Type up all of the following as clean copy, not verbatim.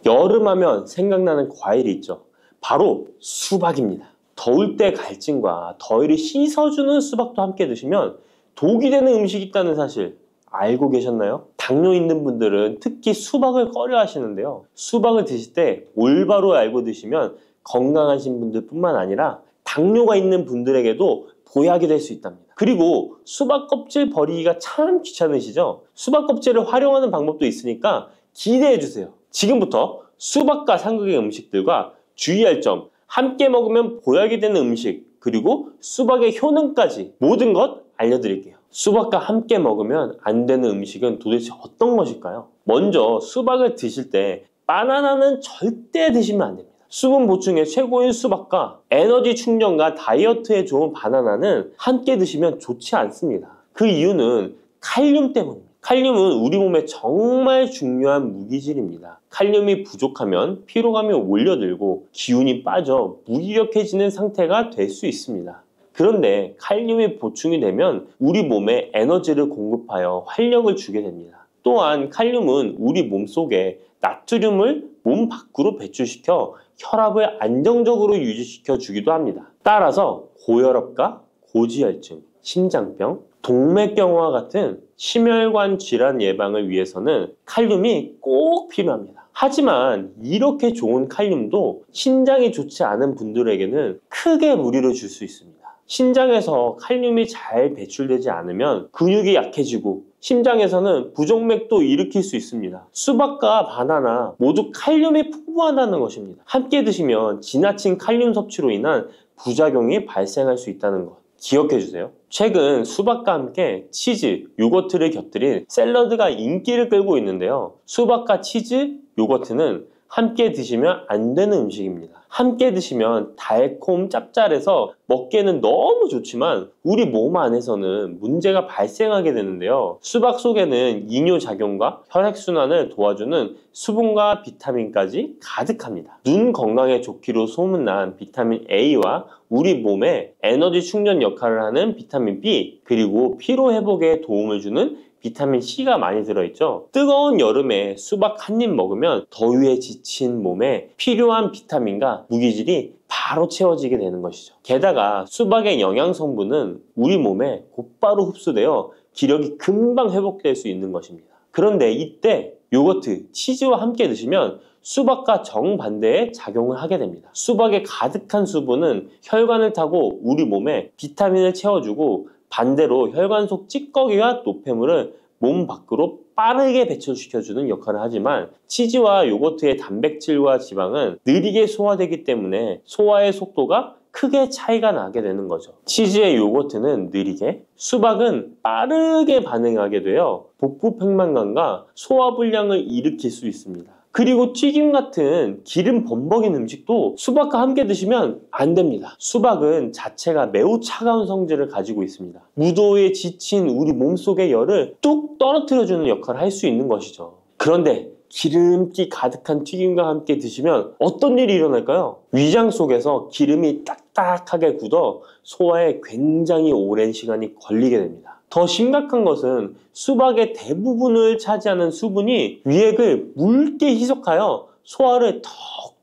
여름하면 생각나는 과일이 있죠. 바로 수박입니다. 더울 때 갈증과 더위를 씻어주는 수박도 함께 드시면 독이 되는 음식이 있다는 사실 알고 계셨나요? 당뇨 있는 분들은 특히 수박을 꺼려 하시는데요. 수박을 드실 때 올바로 알고 드시면 건강하신 분들 뿐만 아니라 당뇨가 있는 분들에게도 보약이 될 수 있답니다. 그리고 수박 껍질 버리기가 참 귀찮으시죠? 수박 껍질을 활용하는 방법도 있으니까 기대해 주세요. 지금부터 수박과 상극의 음식들과 주의할 점, 함께 먹으면 보약이 되는 음식, 그리고 수박의 효능까지 모든 것 알려드릴게요. 수박과 함께 먹으면 안 되는 음식은 도대체 어떤 것일까요? 먼저 수박을 드실 때 바나나는 절대 드시면 안 됩니다. 수분 보충에 최고인 수박과 에너지 충전과 다이어트에 좋은 바나나는 함께 드시면 좋지 않습니다. 그 이유는 칼륨 때문입니다. 칼륨은 우리 몸에 정말 중요한 무기질입니다. 칼륨이 부족하면 피로감이 올려들고 기운이 빠져 무기력해지는 상태가 될 수 있습니다. 그런데 칼륨이 보충이 되면 우리 몸에 에너지를 공급하여 활력을 주게 됩니다. 또한 칼륨은 우리 몸속에 나트륨을 몸 밖으로 배출시켜 혈압을 안정적으로 유지시켜 주기도 합니다. 따라서 고혈압과 고지혈증, 심장병, 동맥경화와 같은 심혈관 질환 예방을 위해서는 칼륨이 꼭 필요합니다. 하지만 이렇게 좋은 칼륨도 신장이 좋지 않은 분들에게는 크게 무리를 줄 수 있습니다. 신장에서 칼륨이 잘 배출되지 않으면 근육이 약해지고 심장에서는 부정맥도 일으킬 수 있습니다. 수박과 바나나 모두 칼륨이 풍부하다는 것입니다. 함께 드시면 지나친 칼륨 섭취로 인한 부작용이 발생할 수 있다는 것 기억해 주세요. 최근 수박과 함께 치즈, 요거트를 곁들인 샐러드가 인기를 끌고 있는데요. 수박과 치즈, 요거트는 함께 드시면 안 되는 음식입니다. 함께 드시면 달콤 짭짤해서 먹기에는 너무 좋지만 우리 몸 안에서는 문제가 발생하게 되는데요. 수박 속에는 이뇨작용과 혈액순환을 도와주는 수분과 비타민까지 가득합니다. 눈 건강에 좋기로 소문난 비타민 A와 우리 몸에 에너지 충전 역할을 하는 비타민 B, 그리고 피로 회복에 도움을 주는 비타민 C가 많이 들어있죠. 뜨거운 여름에 수박 한 입 먹으면 더위에 지친 몸에 필요한 비타민과 무기질이 바로 채워지게 되는 것이죠. 게다가 수박의 영양 성분은 우리 몸에 곧바로 흡수되어 기력이 금방 회복될 수 있는 것입니다. 그런데 이때 요거트, 치즈와 함께 드시면 수박과 정반대의 작용을 하게 됩니다. 수박에 가득한 수분은 혈관을 타고 우리 몸에 비타민을 채워주고 반대로 혈관 속 찌꺼기와 노폐물을 몸 밖으로 빠르게 배출시켜주는 역할을 하지만 치즈와 요거트의 단백질과 지방은 느리게 소화되기 때문에 소화의 속도가 크게 차이가 나게 되는 거죠. 치즈의 요거트는 느리게, 수박은 빠르게 반응하게 되어 복부 팽만감과 소화불량을 일으킬 수 있습니다. 그리고 튀김 같은 기름 범벅인 음식도 수박과 함께 드시면 안 됩니다. 수박은 자체가 매우 차가운 성질을 가지고 있습니다. 무더위에 지친 우리 몸속의 열을 뚝 떨어뜨려주는 역할을 할 수 있는 것이죠. 그런데 기름기 가득한 튀김과 함께 드시면 어떤 일이 일어날까요? 위장 속에서 기름이 딱딱하게 굳어 소화에 굉장히 오랜 시간이 걸리게 됩니다. 더 심각한 것은 수박의 대부분을 차지하는 수분이 위액을 묽게 희석하여 소화를 더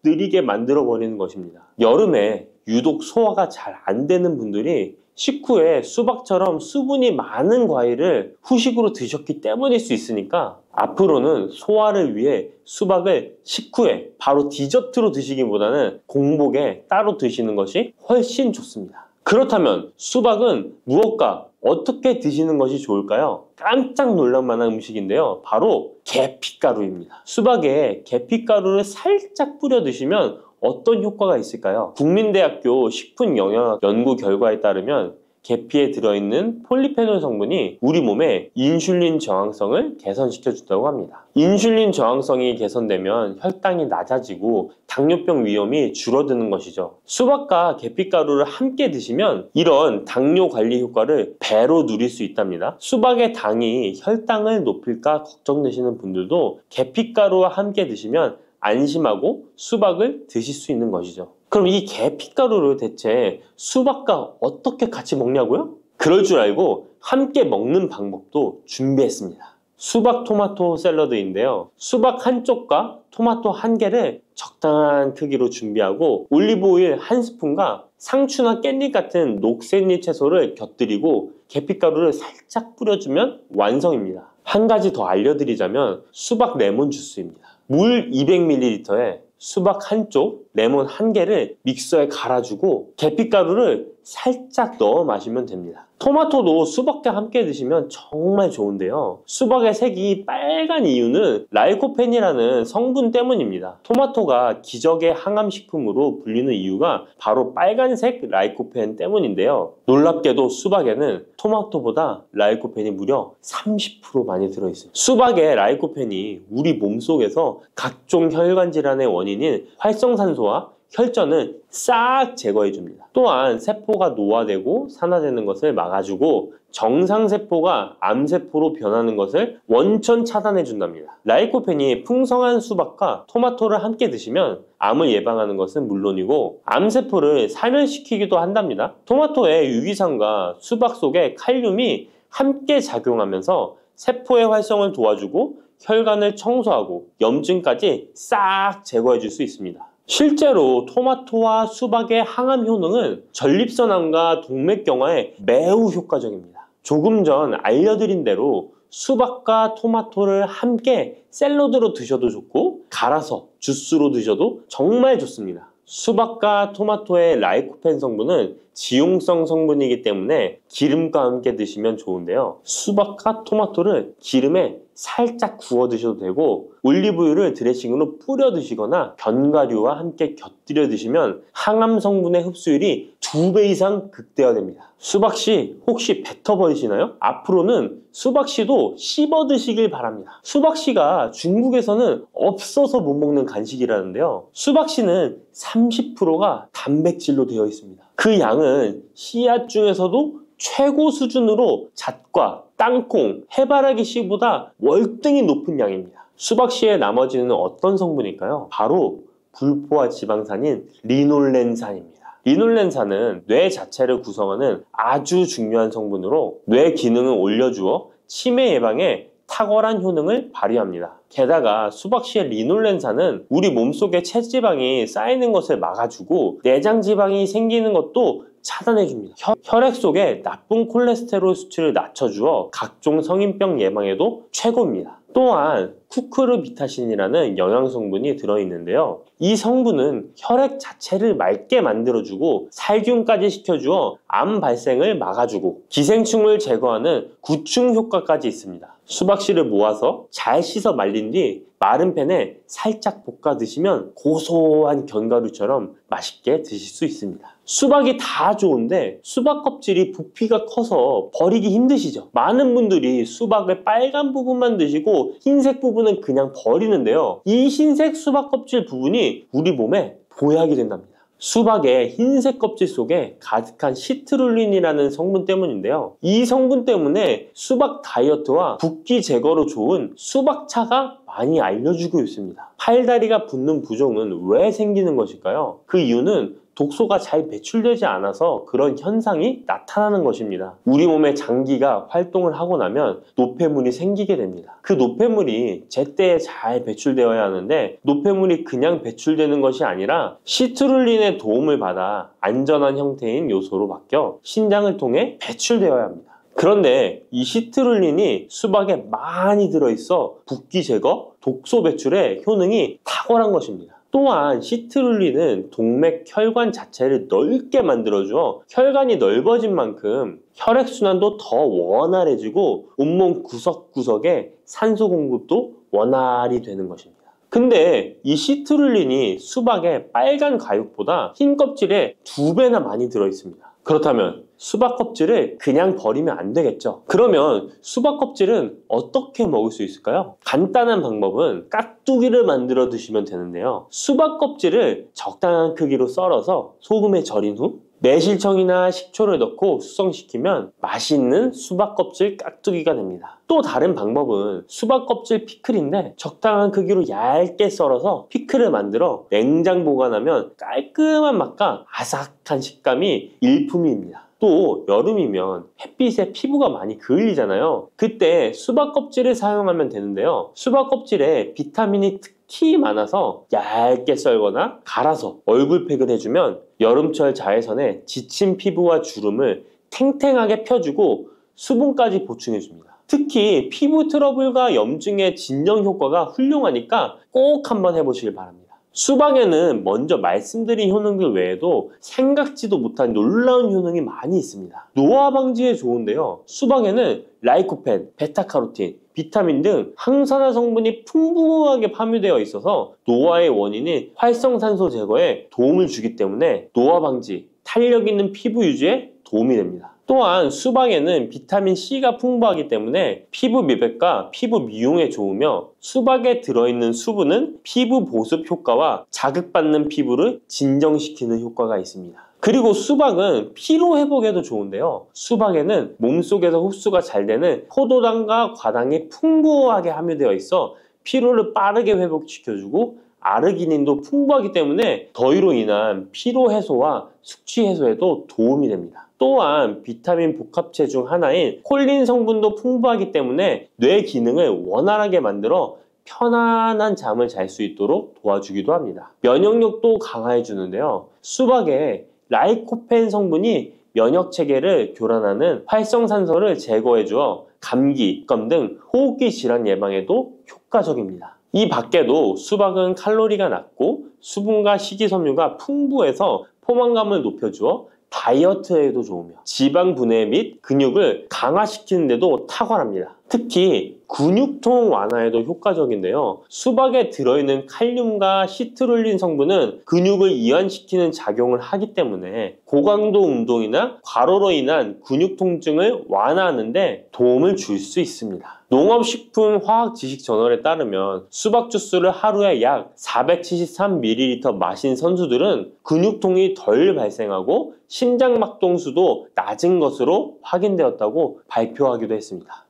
느리게 만들어 버리는 것입니다. 여름에 유독 소화가 잘 안 되는 분들이 식후에 수박처럼 수분이 많은 과일을 후식으로 드셨기 때문일 수 있으니까 앞으로는 소화를 위해 수박을 식후에 바로 디저트로 드시기보다는 공복에 따로 드시는 것이 훨씬 좋습니다. 그렇다면 수박은 무엇과 어떻게 드시는 것이 좋을까요? 깜짝 놀랄 만한 음식인데요. 바로 계피가루입니다. 수박에 계피가루를 살짝 뿌려 드시면 어떤 효과가 있을까요? 국민대학교 식품영양학 연구 결과에 따르면 계피에 들어있는 폴리페놀 성분이 우리 몸의 인슐린 저항성을 개선시켜준다고 합니다. 인슐린 저항성이 개선되면 혈당이 낮아지고 당뇨병 위험이 줄어드는 것이죠. 수박과 계피가루를 함께 드시면 이런 당뇨 관리 효과를 배로 누릴 수 있답니다. 수박의 당이 혈당을 높일까 걱정되시는 분들도 계피가루와 함께 드시면 안심하고 수박을 드실 수 있는 것이죠. 그럼 이 계피가루를 대체 수박과 어떻게 같이 먹냐고요? 그럴 줄 알고 함께 먹는 방법도 준비했습니다. 수박 토마토 샐러드인데요. 수박 한쪽과 토마토 한 개를 적당한 크기로 준비하고 올리브 오일 한 스푼과 상추나 깻잎 같은 녹색잎 채소를 곁들이고 계피가루를 살짝 뿌려주면 완성입니다. 한 가지 더 알려드리자면 수박 레몬 주스입니다. 물 200ml에 수박 한쪽, 레몬 한 개를 믹서에 갈아주고 계피가루를 살짝 넣어 마시면 됩니다. 토마토도 수박과 함께 드시면 정말 좋은데요. 수박의 색이 빨간 이유는 라이코펜이라는 성분 때문입니다. 토마토가 기적의 항암식품으로 불리는 이유가 바로 빨간색 라이코펜 때문인데요. 놀랍게도 수박에는 토마토보다 라이코펜이 무려 30% 많이 들어있어요. 수박의 라이코펜이 우리 몸속에서 각종 혈관 질환의 원인인 활성산소와 혈전을 싹 제거해줍니다. 또한 세포가 노화되고 산화되는 것을 막아주고 정상세포가 암세포로 변하는 것을 원천 차단해준답니다. 라이코펜이 풍성한 수박과 토마토를 함께 드시면 암을 예방하는 것은 물론이고 암세포를 사멸시키기도 한답니다. 토마토의 유기산과 수박 속의 칼륨이 함께 작용하면서 세포의 활성을 도와주고 혈관을 청소하고 염증까지 싹 제거해 줄 수 있습니다. 실제로 토마토와 수박의 항암 효능은 전립선암과 동맥경화에 매우 효과적입니다. 조금 전 알려드린 대로 수박과 토마토를 함께 샐러드로 드셔도 좋고 갈아서 주스로 드셔도 정말 좋습니다. 수박과 토마토의 라이코펜 성분은 지용성 성분이기 때문에 기름과 함께 드시면 좋은데요. 수박과 토마토를 기름에 살짝 구워 드셔도 되고 올리브유를 드레싱으로 뿌려 드시거나 견과류와 함께 곁들여 드시면 항암 성분의 흡수율이 2배 이상 극대화됩니다. 수박씨 혹시 뱉어버리시나요? 앞으로는 수박씨도 씹어 드시길 바랍니다. 수박씨가 중국에서는 없어서 못 먹는 간식이라는데요. 수박씨는 30%가 단백질로 되어 있습니다. 그 양은 씨앗 중에서도 최고 수준으로 잣과 땅콩, 해바라기 씨보다 월등히 높은 양입니다. 수박씨의 나머지는 어떤 성분일까요? 바로 불포화 지방산인 리놀렌산입니다. 리놀렌산은 뇌 자체를 구성하는 아주 중요한 성분으로 뇌 기능을 올려주어 치매 예방에 탁월한 효능을 발휘합니다. 게다가 수박씨의 리놀렌산은 우리 몸속에 체지방이 쌓이는 것을 막아주고 내장지방이 생기는 것도 차단해줍니다. 혈액 속에 나쁜 콜레스테롤 수치를 낮춰주어 각종 성인병 예방에도 최고입니다. 또한 쿠크르비타신이라는 영양성분이 들어있는데요. 이 성분은 혈액 자체를 맑게 만들어주고 살균까지 시켜주어 암 발생을 막아주고 기생충을 제거하는 구충 효과까지 있습니다. 수박씨를 모아서 잘 씻어 말린 뒤 마른 팬에 살짝 볶아 드시면 고소한 견과류처럼 맛있게 드실 수 있습니다. 수박이 다 좋은데 수박 껍질이 부피가 커서 버리기 힘드시죠? 많은 분들이 수박의 빨간 부분만 드시고 흰색 부분은 그냥 버리는데요. 이 흰색 수박 껍질 부분이 우리 몸에 보약이 된답니다. 수박의 흰색 껍질 속에 가득한 시트룰린이라는 성분 때문인데요. 이 성분 때문에 수박 다이어트와 붓기 제거로 좋은 수박차가 많이 알려지고 있습니다. 팔다리가 붓는 부종은 왜 생기는 것일까요? 그 이유는 독소가 잘 배출되지 않아서 그런 현상이 나타나는 것입니다. 우리 몸의 장기가 활동을 하고 나면 노폐물이 생기게 됩니다. 그 노폐물이 제때에 잘 배출되어야 하는데 노폐물이 그냥 배출되는 것이 아니라 시트룰린의 도움을 받아 안전한 형태인 요소로 바뀌어 신장을 통해 배출되어야 합니다. 그런데 이 시트룰린이 수박에 많이 들어있어 붓기 제거, 독소 배출에 효능이 탁월한 것입니다. 또한 시트룰린은 동맥 혈관 자체를 넓게 만들어주어 혈관이 넓어진 만큼 혈액순환도 더 원활해지고 온몸 구석구석에 산소 공급도 원활히 되는 것입니다. 근데 이 시트룰린이 수박의 빨간 과육보다 흰 껍질에 2배나 많이 들어있습니다. 그렇다면 수박 껍질을 그냥 버리면 안 되겠죠? 그러면 수박 껍질은 어떻게 먹을 수 있을까요? 간단한 방법은 깍두기를 만들어 드시면 되는데요. 수박 껍질을 적당한 크기로 썰어서 소금에 절인 후 매실청이나 식초를 넣고 숙성시키면 맛있는 수박 껍질 깍두기가 됩니다. 또 다른 방법은 수박 껍질 피클인데 적당한 크기로 얇게 썰어서 피클을 만들어 냉장 보관하면 깔끔한 맛과 아삭한 식감이 일품입니다. 또 여름이면 햇빛에 피부가 많이 그을리잖아요. 그때 수박 껍질을 사용하면 되는데요. 수박 껍질에 비타민이 특히 많아서 얇게 썰거나 갈아서 얼굴팩을 해주면 여름철 자외선에 지친 피부와 주름을 탱탱하게 펴주고 수분까지 보충해줍니다. 특히 피부 트러블과 염증의 진정 효과가 훌륭하니까 꼭 한번 해보시길 바랍니다. 수박에는 먼저 말씀드린 효능들 외에도 생각지도 못한 놀라운 효능이 많이 있습니다. 노화 방지에 좋은데요. 수박에는 라이코펜, 베타카로틴, 비타민 등 항산화 성분이 풍부하게 함유되어 있어서 노화의 원인인 활성산소 제거에 도움을 주기 때문에 노화 방지, 탄력 있는 피부 유지에 도움이 됩니다. 또한 수박에는 비타민 C가 풍부하기 때문에 피부 미백과 피부 미용에 좋으며 수박에 들어있는 수분은 피부 보습 효과와 자극받는 피부를 진정시키는 효과가 있습니다. 그리고 수박은 피로 회복에도 좋은데요. 수박에는 몸속에서 흡수가 잘 되는 포도당과 과당이 풍부하게 함유되어 있어 피로를 빠르게 회복시켜주고 아르기닌도 풍부하기 때문에 더위로 인한 피로 해소와 숙취 해소에도 도움이 됩니다. 또한 비타민 복합체 중 하나인 콜린 성분도 풍부하기 때문에 뇌 기능을 원활하게 만들어 편안한 잠을 잘 수 있도록 도와주기도 합니다. 면역력도 강화해 주는데요. 수박에 라이코펜 성분이 면역 체계를 교란하는 활성산소를 제거해 주어 감기, 감 등 호흡기 질환 예방에도 효과적입니다. 이 밖에도 수박은 칼로리가 낮고 수분과 식이섬유가 풍부해서 포만감을 높여주어 다이어트에도 좋으며 지방 분해 및 근육을 강화시키는 데도 탁월합니다. 특히 근육통 완화에도 효과적인데요. 수박에 들어있는 칼륨과 시트룰린 성분은 근육을 이완시키는 작용을 하기 때문에 고강도 운동이나 과로로 인한 근육 통증을 완화하는 데 도움을 줄 수 있습니다. 농업식품화학지식저널에 따르면 수박 주스를 하루에 약 473ml 마신 선수들은 근육통이 덜 발생하고 심장막동수도 낮은 것으로 확인되었다고 발표하기도 했습니다.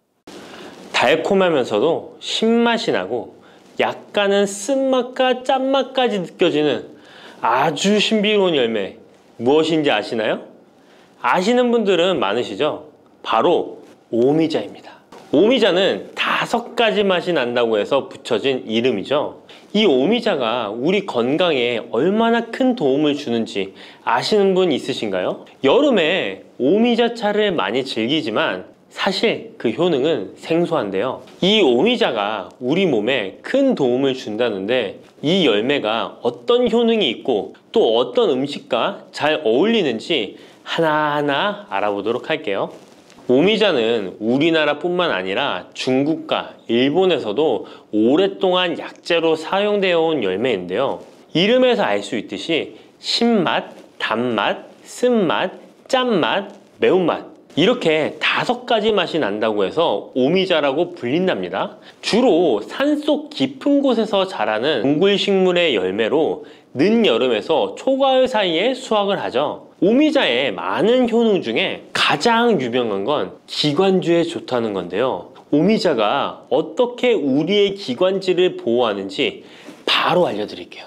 달콤하면서도 신맛이 나고 약간은 쓴맛과 짠맛까지 느껴지는 아주 신비로운 열매, 무엇인지 아시나요? 아시는 분들은 많으시죠? 바로 오미자입니다. 오미자는 5가지 맛이 난다고 해서 붙여진 이름이죠. 이 오미자가 우리 건강에 얼마나 큰 도움을 주는지 아시는 분 있으신가요? 여름에 오미자차를 많이 즐기지만 사실 그 효능은 생소한데요. 이 오미자가 우리 몸에 큰 도움을 준다는데 이 열매가 어떤 효능이 있고 또 어떤 음식과 잘 어울리는지 하나하나 알아보도록 할게요. 오미자는 우리나라뿐만 아니라 중국과 일본에서도 오랫동안 약재로 사용되어 온 열매인데요. 이름에서 알 수 있듯이 신맛, 단맛, 쓴맛, 짠맛, 매운맛 이렇게 5가지 맛이 난다고 해서 오미자라고 불린답니다. 주로 산속 깊은 곳에서 자라는 동굴식물의 열매로 늦여름에서 초가을 사이에 수확을 하죠. 오미자의 많은 효능 중에 가장 유명한 건 기관지에 좋다는 건데요. 오미자가 어떻게 우리의 기관지를 보호하는지 바로 알려드릴게요.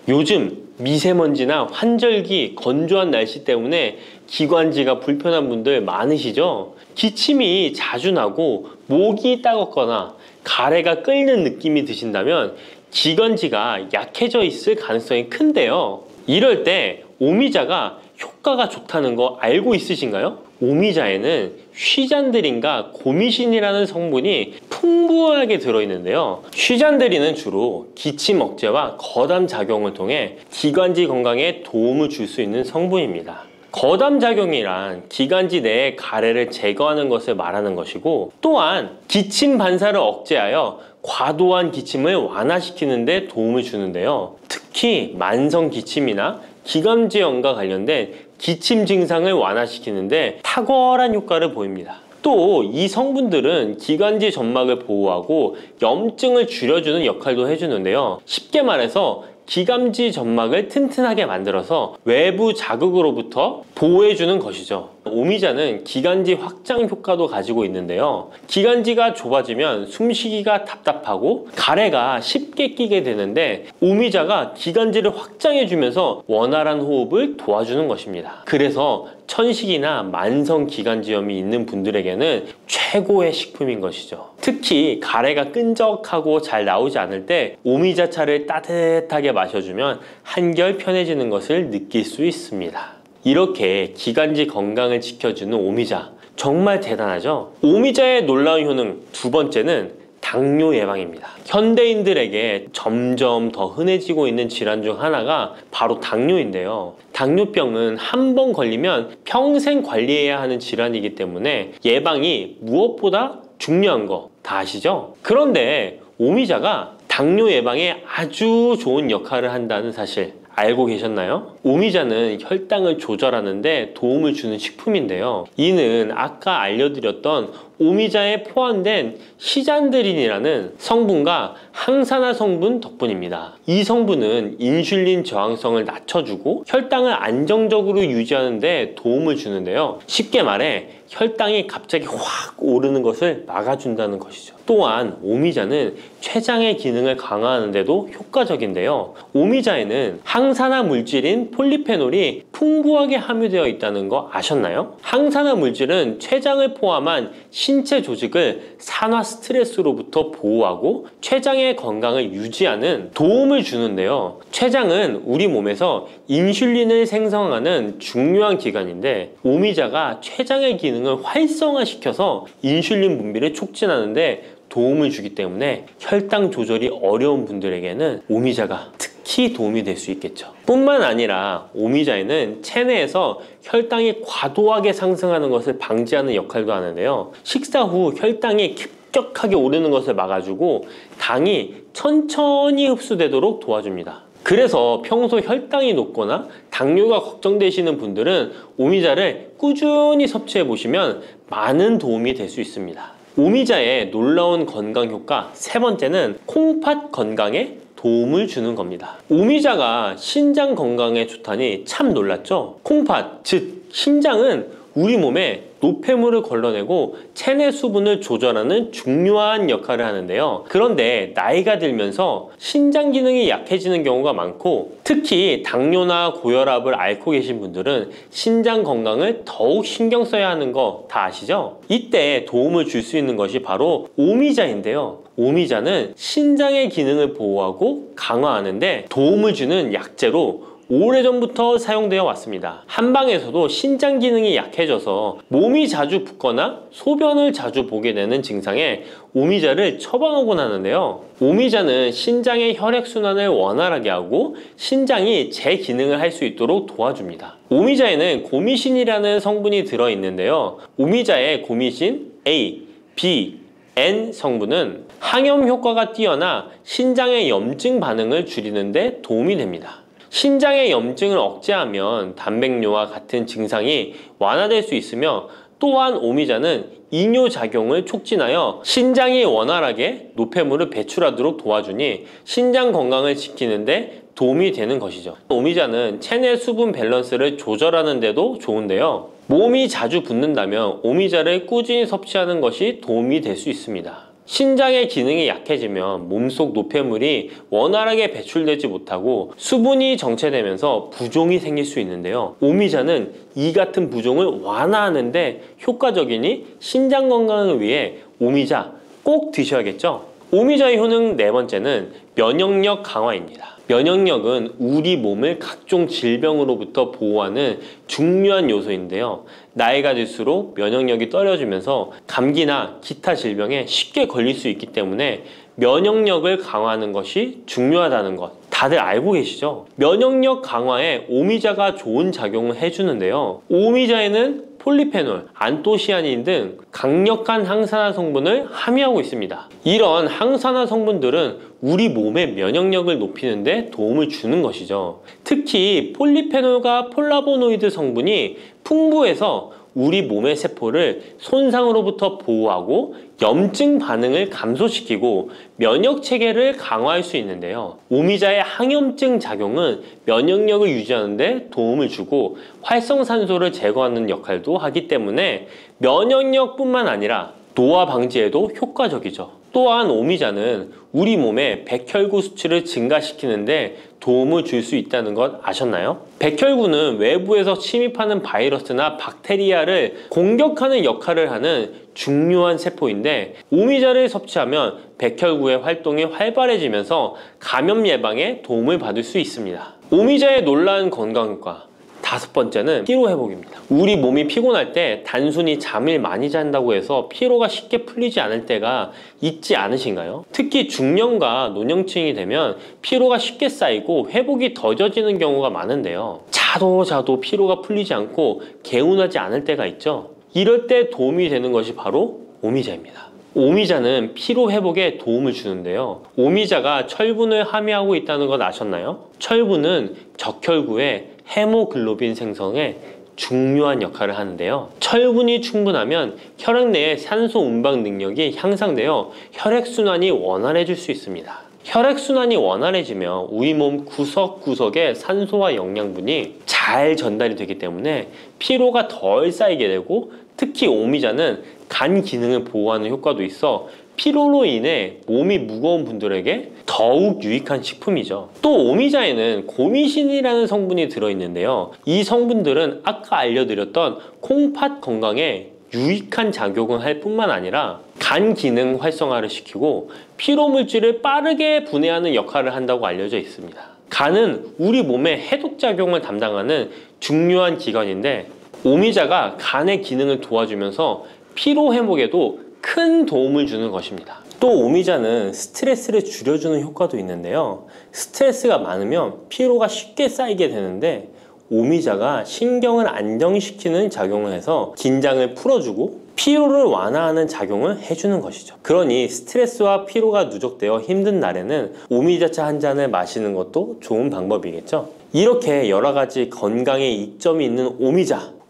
요즘 미세먼지나 환절기, 건조한 날씨 때문에 기관지가 불편한 분들 많으시죠? 기침이 자주 나고 목이 따갑거나 가래가 끓는 느낌이 드신다면 기관지가 약해져 있을 가능성이 큰데요. 이럴 때 오미자가 효과가 좋다는 거 알고 있으신가요? 오미자에는 쉬잔드린과 고미신이라는 성분이 풍부하게 들어있는데요. 쉬잔드린은 주로 기침 억제와 거담 작용을 통해 기관지 건강에 도움을 줄 수 있는 성분입니다. 거담 작용이란 기관지 내의 가래를 제거하는 것을 말하는 것이고, 또한 기침 반사를 억제하여 과도한 기침을 완화시키는 데 도움을 주는데요. 특히 만성 기침이나 기관지염과 관련된 기침 증상을 완화시키는데 탁월한 효과를 보입니다. 또 이 성분들은 기관지 점막을 보호하고 염증을 줄여주는 역할도 해주는데요. 쉽게 말해서 기관지 점막을 튼튼하게 만들어서 외부 자극으로부터 보호해주는 것이죠. 오미자는 기관지 확장 효과도 가지고 있는데요. 기관지가 좁아지면 숨쉬기가 답답하고 가래가 쉽게 끼게 되는데 오미자가 기관지를 확장해주면서 원활한 호흡을 도와주는 것입니다. 그래서 천식이나 만성 기관지염이 있는 분들에게는 최고의 식품인 것이죠. 특히 가래가 끈적하고 잘 나오지 않을 때 오미자차를 따뜻하게 마셔주면 한결 편해지는 것을 느낄 수 있습니다. 이렇게 기관지 건강을 지켜주는 오미자, 정말 대단하죠? 오미자의 놀라운 효능 두 번째는 당뇨 예방입니다. 현대인들에게 점점 더 흔해지고 있는 질환 중 하나가 바로 당뇨인데요. 당뇨병은 한 번 걸리면 평생 관리해야 하는 질환이기 때문에 예방이 무엇보다 중요한 거 다 아시죠? 그런데 오미자가 당뇨 예방에 아주 좋은 역할을 한다는 사실 알고 계셨나요? 오미자는 혈당을 조절하는 데 도움을 주는 식품인데요. 이는 아까 알려드렸던 오미자에 포함된 시잔드린이라는 성분과 항산화 성분 덕분입니다. 이 성분은 인슐린 저항성을 낮춰주고 혈당을 안정적으로 유지하는 데 도움을 주는데요. 쉽게 말해 혈당이 갑자기 확 오르는 것을 막아준다는 것이죠. 또한 오미자는 췌장의 기능을 강화하는 데도 효과적인데요. 오미자에는 항산화 물질인 폴리페놀이 풍부하게 함유되어 있다는 거 아셨나요? 항산화 물질은 췌장을 포함한 신체 조직을 산화 스트레스로부터 보호하고 췌장의 건강을 유지하는 도움을 주는데요. 췌장은 우리 몸에서 인슐린을 생성하는 중요한 기관인데 오미자가 췌장의 기능을 활성화시켜서 인슐린 분비를 촉진하는데 도움을 주기 때문에 혈당 조절이 어려운 분들에게는 오미자가 특히 도움이 될 수 있겠죠. 뿐만 아니라 오미자에는 체내에서 혈당이 과도하게 상승하는 것을 방지하는 역할도 하는데요. 식사 후 혈당이 급격하게 오르는 것을 막아주고 당이 천천히 흡수되도록 도와줍니다. 그래서 평소 혈당이 높거나 당뇨가 걱정되시는 분들은 오미자를 꾸준히 섭취해 보시면 많은 도움이 될 수 있습니다. 오미자의 놀라운 건강 효과 세 번째는 콩팥 건강에 도움을 주는 겁니다. 오미자가 신장 건강에 좋다니 참 놀랐죠? 콩팥, 즉 신장은 우리 몸에 노폐물을 걸러내고 체내 수분을 조절하는 중요한 역할을 하는데요. 그런데 나이가 들면서 신장 기능이 약해지는 경우가 많고 특히 당뇨나 고혈압을 앓고 계신 분들은 신장 건강을 더욱 신경 써야 하는 거 다 아시죠? 이때 도움을 줄 수 있는 것이 바로 오미자인데요. 오미자는 신장의 기능을 보호하고 강화하는데 도움을 주는 약재로 오래전부터 사용되어 왔습니다. 한방에서도 신장 기능이 약해져서 몸이 자주 붓거나 소변을 자주 보게 되는 증상에 오미자를 처방하곤 하는데요. 오미자는 신장의 혈액순환을 원활하게 하고 신장이 제 기능을 할 수 있도록 도와줍니다. 오미자에는 고미신이라는 성분이 들어있는데요. 오미자의 고미신 A, B, N 성분은 항염 효과가 뛰어나 신장의 염증 반응을 줄이는 데 도움이 됩니다. 신장의 염증을 억제하면 단백뇨와 같은 증상이 완화될 수 있으며 또한 오미자는 이뇨작용을 촉진하여 신장이 원활하게 노폐물을 배출하도록 도와주니 신장 건강을 지키는 데 도움이 되는 것이죠. 오미자는 체내 수분 밸런스를 조절하는 데도 좋은데요. 몸이 자주 붓는다면 오미자를 꾸준히 섭취하는 것이 도움이 될 수 있습니다. 신장의 기능이 약해지면 몸속 노폐물이 원활하게 배출되지 못하고 수분이 정체되면서 부종이 생길 수 있는데요. 오미자는 이 같은 부종을 완화하는데 효과적이니 신장 건강을 위해 오미자 꼭 드셔야겠죠? 오미자의 효능 네 번째는 면역력 강화입니다. 면역력은 우리 몸을 각종 질병으로부터 보호하는 중요한 요소인데요. 나이가 들수록 면역력이 떨어지면서 감기나 기타 질병에 쉽게 걸릴 수 있기 때문에 면역력을 강화하는 것이 중요하다는 것 다들 알고 계시죠? 면역력 강화에 오미자가 좋은 작용을 해주는데요. 오미자에는 폴리페놀, 안토시아닌 등 강력한 항산화 성분을 함유하고 있습니다. 이런 항산화 성분들은 우리 몸의 면역력을 높이는 데 도움을 주는 것이죠. 특히 폴리페놀과 폴라보노이드 성분이 풍부해서 우리 몸의 세포를 손상으로부터 보호하고 염증 반응을 감소시키고 면역 체계를 강화할 수 있는데요. 오미자의 항염증 작용은 면역력을 유지하는 데 도움을 주고 활성산소를 제거하는 역할도 하기 때문에 면역력뿐만 아니라 노화 방지에도 효과적이죠. 또한 오미자는 우리 몸의 백혈구 수치를 증가시키는데 도움을 줄 수 있다는 것 아셨나요? 백혈구는 외부에서 침입하는 바이러스나 박테리아를 공격하는 역할을 하는 중요한 세포인데 오미자를 섭취하면 백혈구의 활동이 활발해지면서 감염 예방에 도움을 받을 수 있습니다. 오미자의 놀라운 건강 효과. 5번째는 피로 회복입니다. 우리 몸이 피곤할 때 단순히 잠을 많이 잔다고 해서 피로가 쉽게 풀리지 않을 때가 있지 않으신가요? 특히 중년과 노년층이 되면 피로가 쉽게 쌓이고 회복이 더뎌지는 경우가 많은데요. 자도 피로가 풀리지 않고 개운하지 않을 때가 있죠. 이럴 때 도움이 되는 것이 바로 오미자입니다. 오미자는 피로 회복에 도움을 주는데요. 오미자가 철분을 함유하고 있다는 것 아셨나요? 철분은 적혈구의 헤모글로빈 생성에 중요한 역할을 하는데요. 철분이 충분하면 혈액 내의 산소 운반 능력이 향상되어 혈액순환이 원활해질 수 있습니다. 혈액순환이 원활해지면 우리 몸 구석구석에 산소와 영양분이 잘 전달이 되기 때문에 피로가 덜 쌓이게 되고 특히 오미자는 간 기능을 보호하는 효과도 있어 피로로 인해 몸이 무거운 분들에게 더욱 유익한 식품이죠. 또 오미자에는 고미신이라는 성분이 들어있는데요. 이 성분들은 아까 알려드렸던 콩팥 건강에 유익한 작용을 할 뿐만 아니라 간 기능 활성화를 시키고 피로 물질을 빠르게 분해하는 역할을 한다고 알려져 있습니다. 간은 우리 몸의 해독작용을 담당하는 중요한 기관인데 오미자가 간의 기능을 도와주면서 피로 회복에도 큰 도움을 주는 것입니다. 또 오미자는 스트레스를 줄여주는 효과도 있는데요. 스트레스가 많으면 피로가 쉽게 쌓이게 되는데 오미자가 신경을 안정시키는 작용을 해서 긴장을 풀어주고 피로를 완화하는 작용을 해주는 것이죠. 그러니 스트레스와 피로가 누적되어 힘든 날에는 오미자차 한 잔을 마시는 것도 좋은 방법이겠죠. 이렇게 여러 가지 건강에 이점이 있는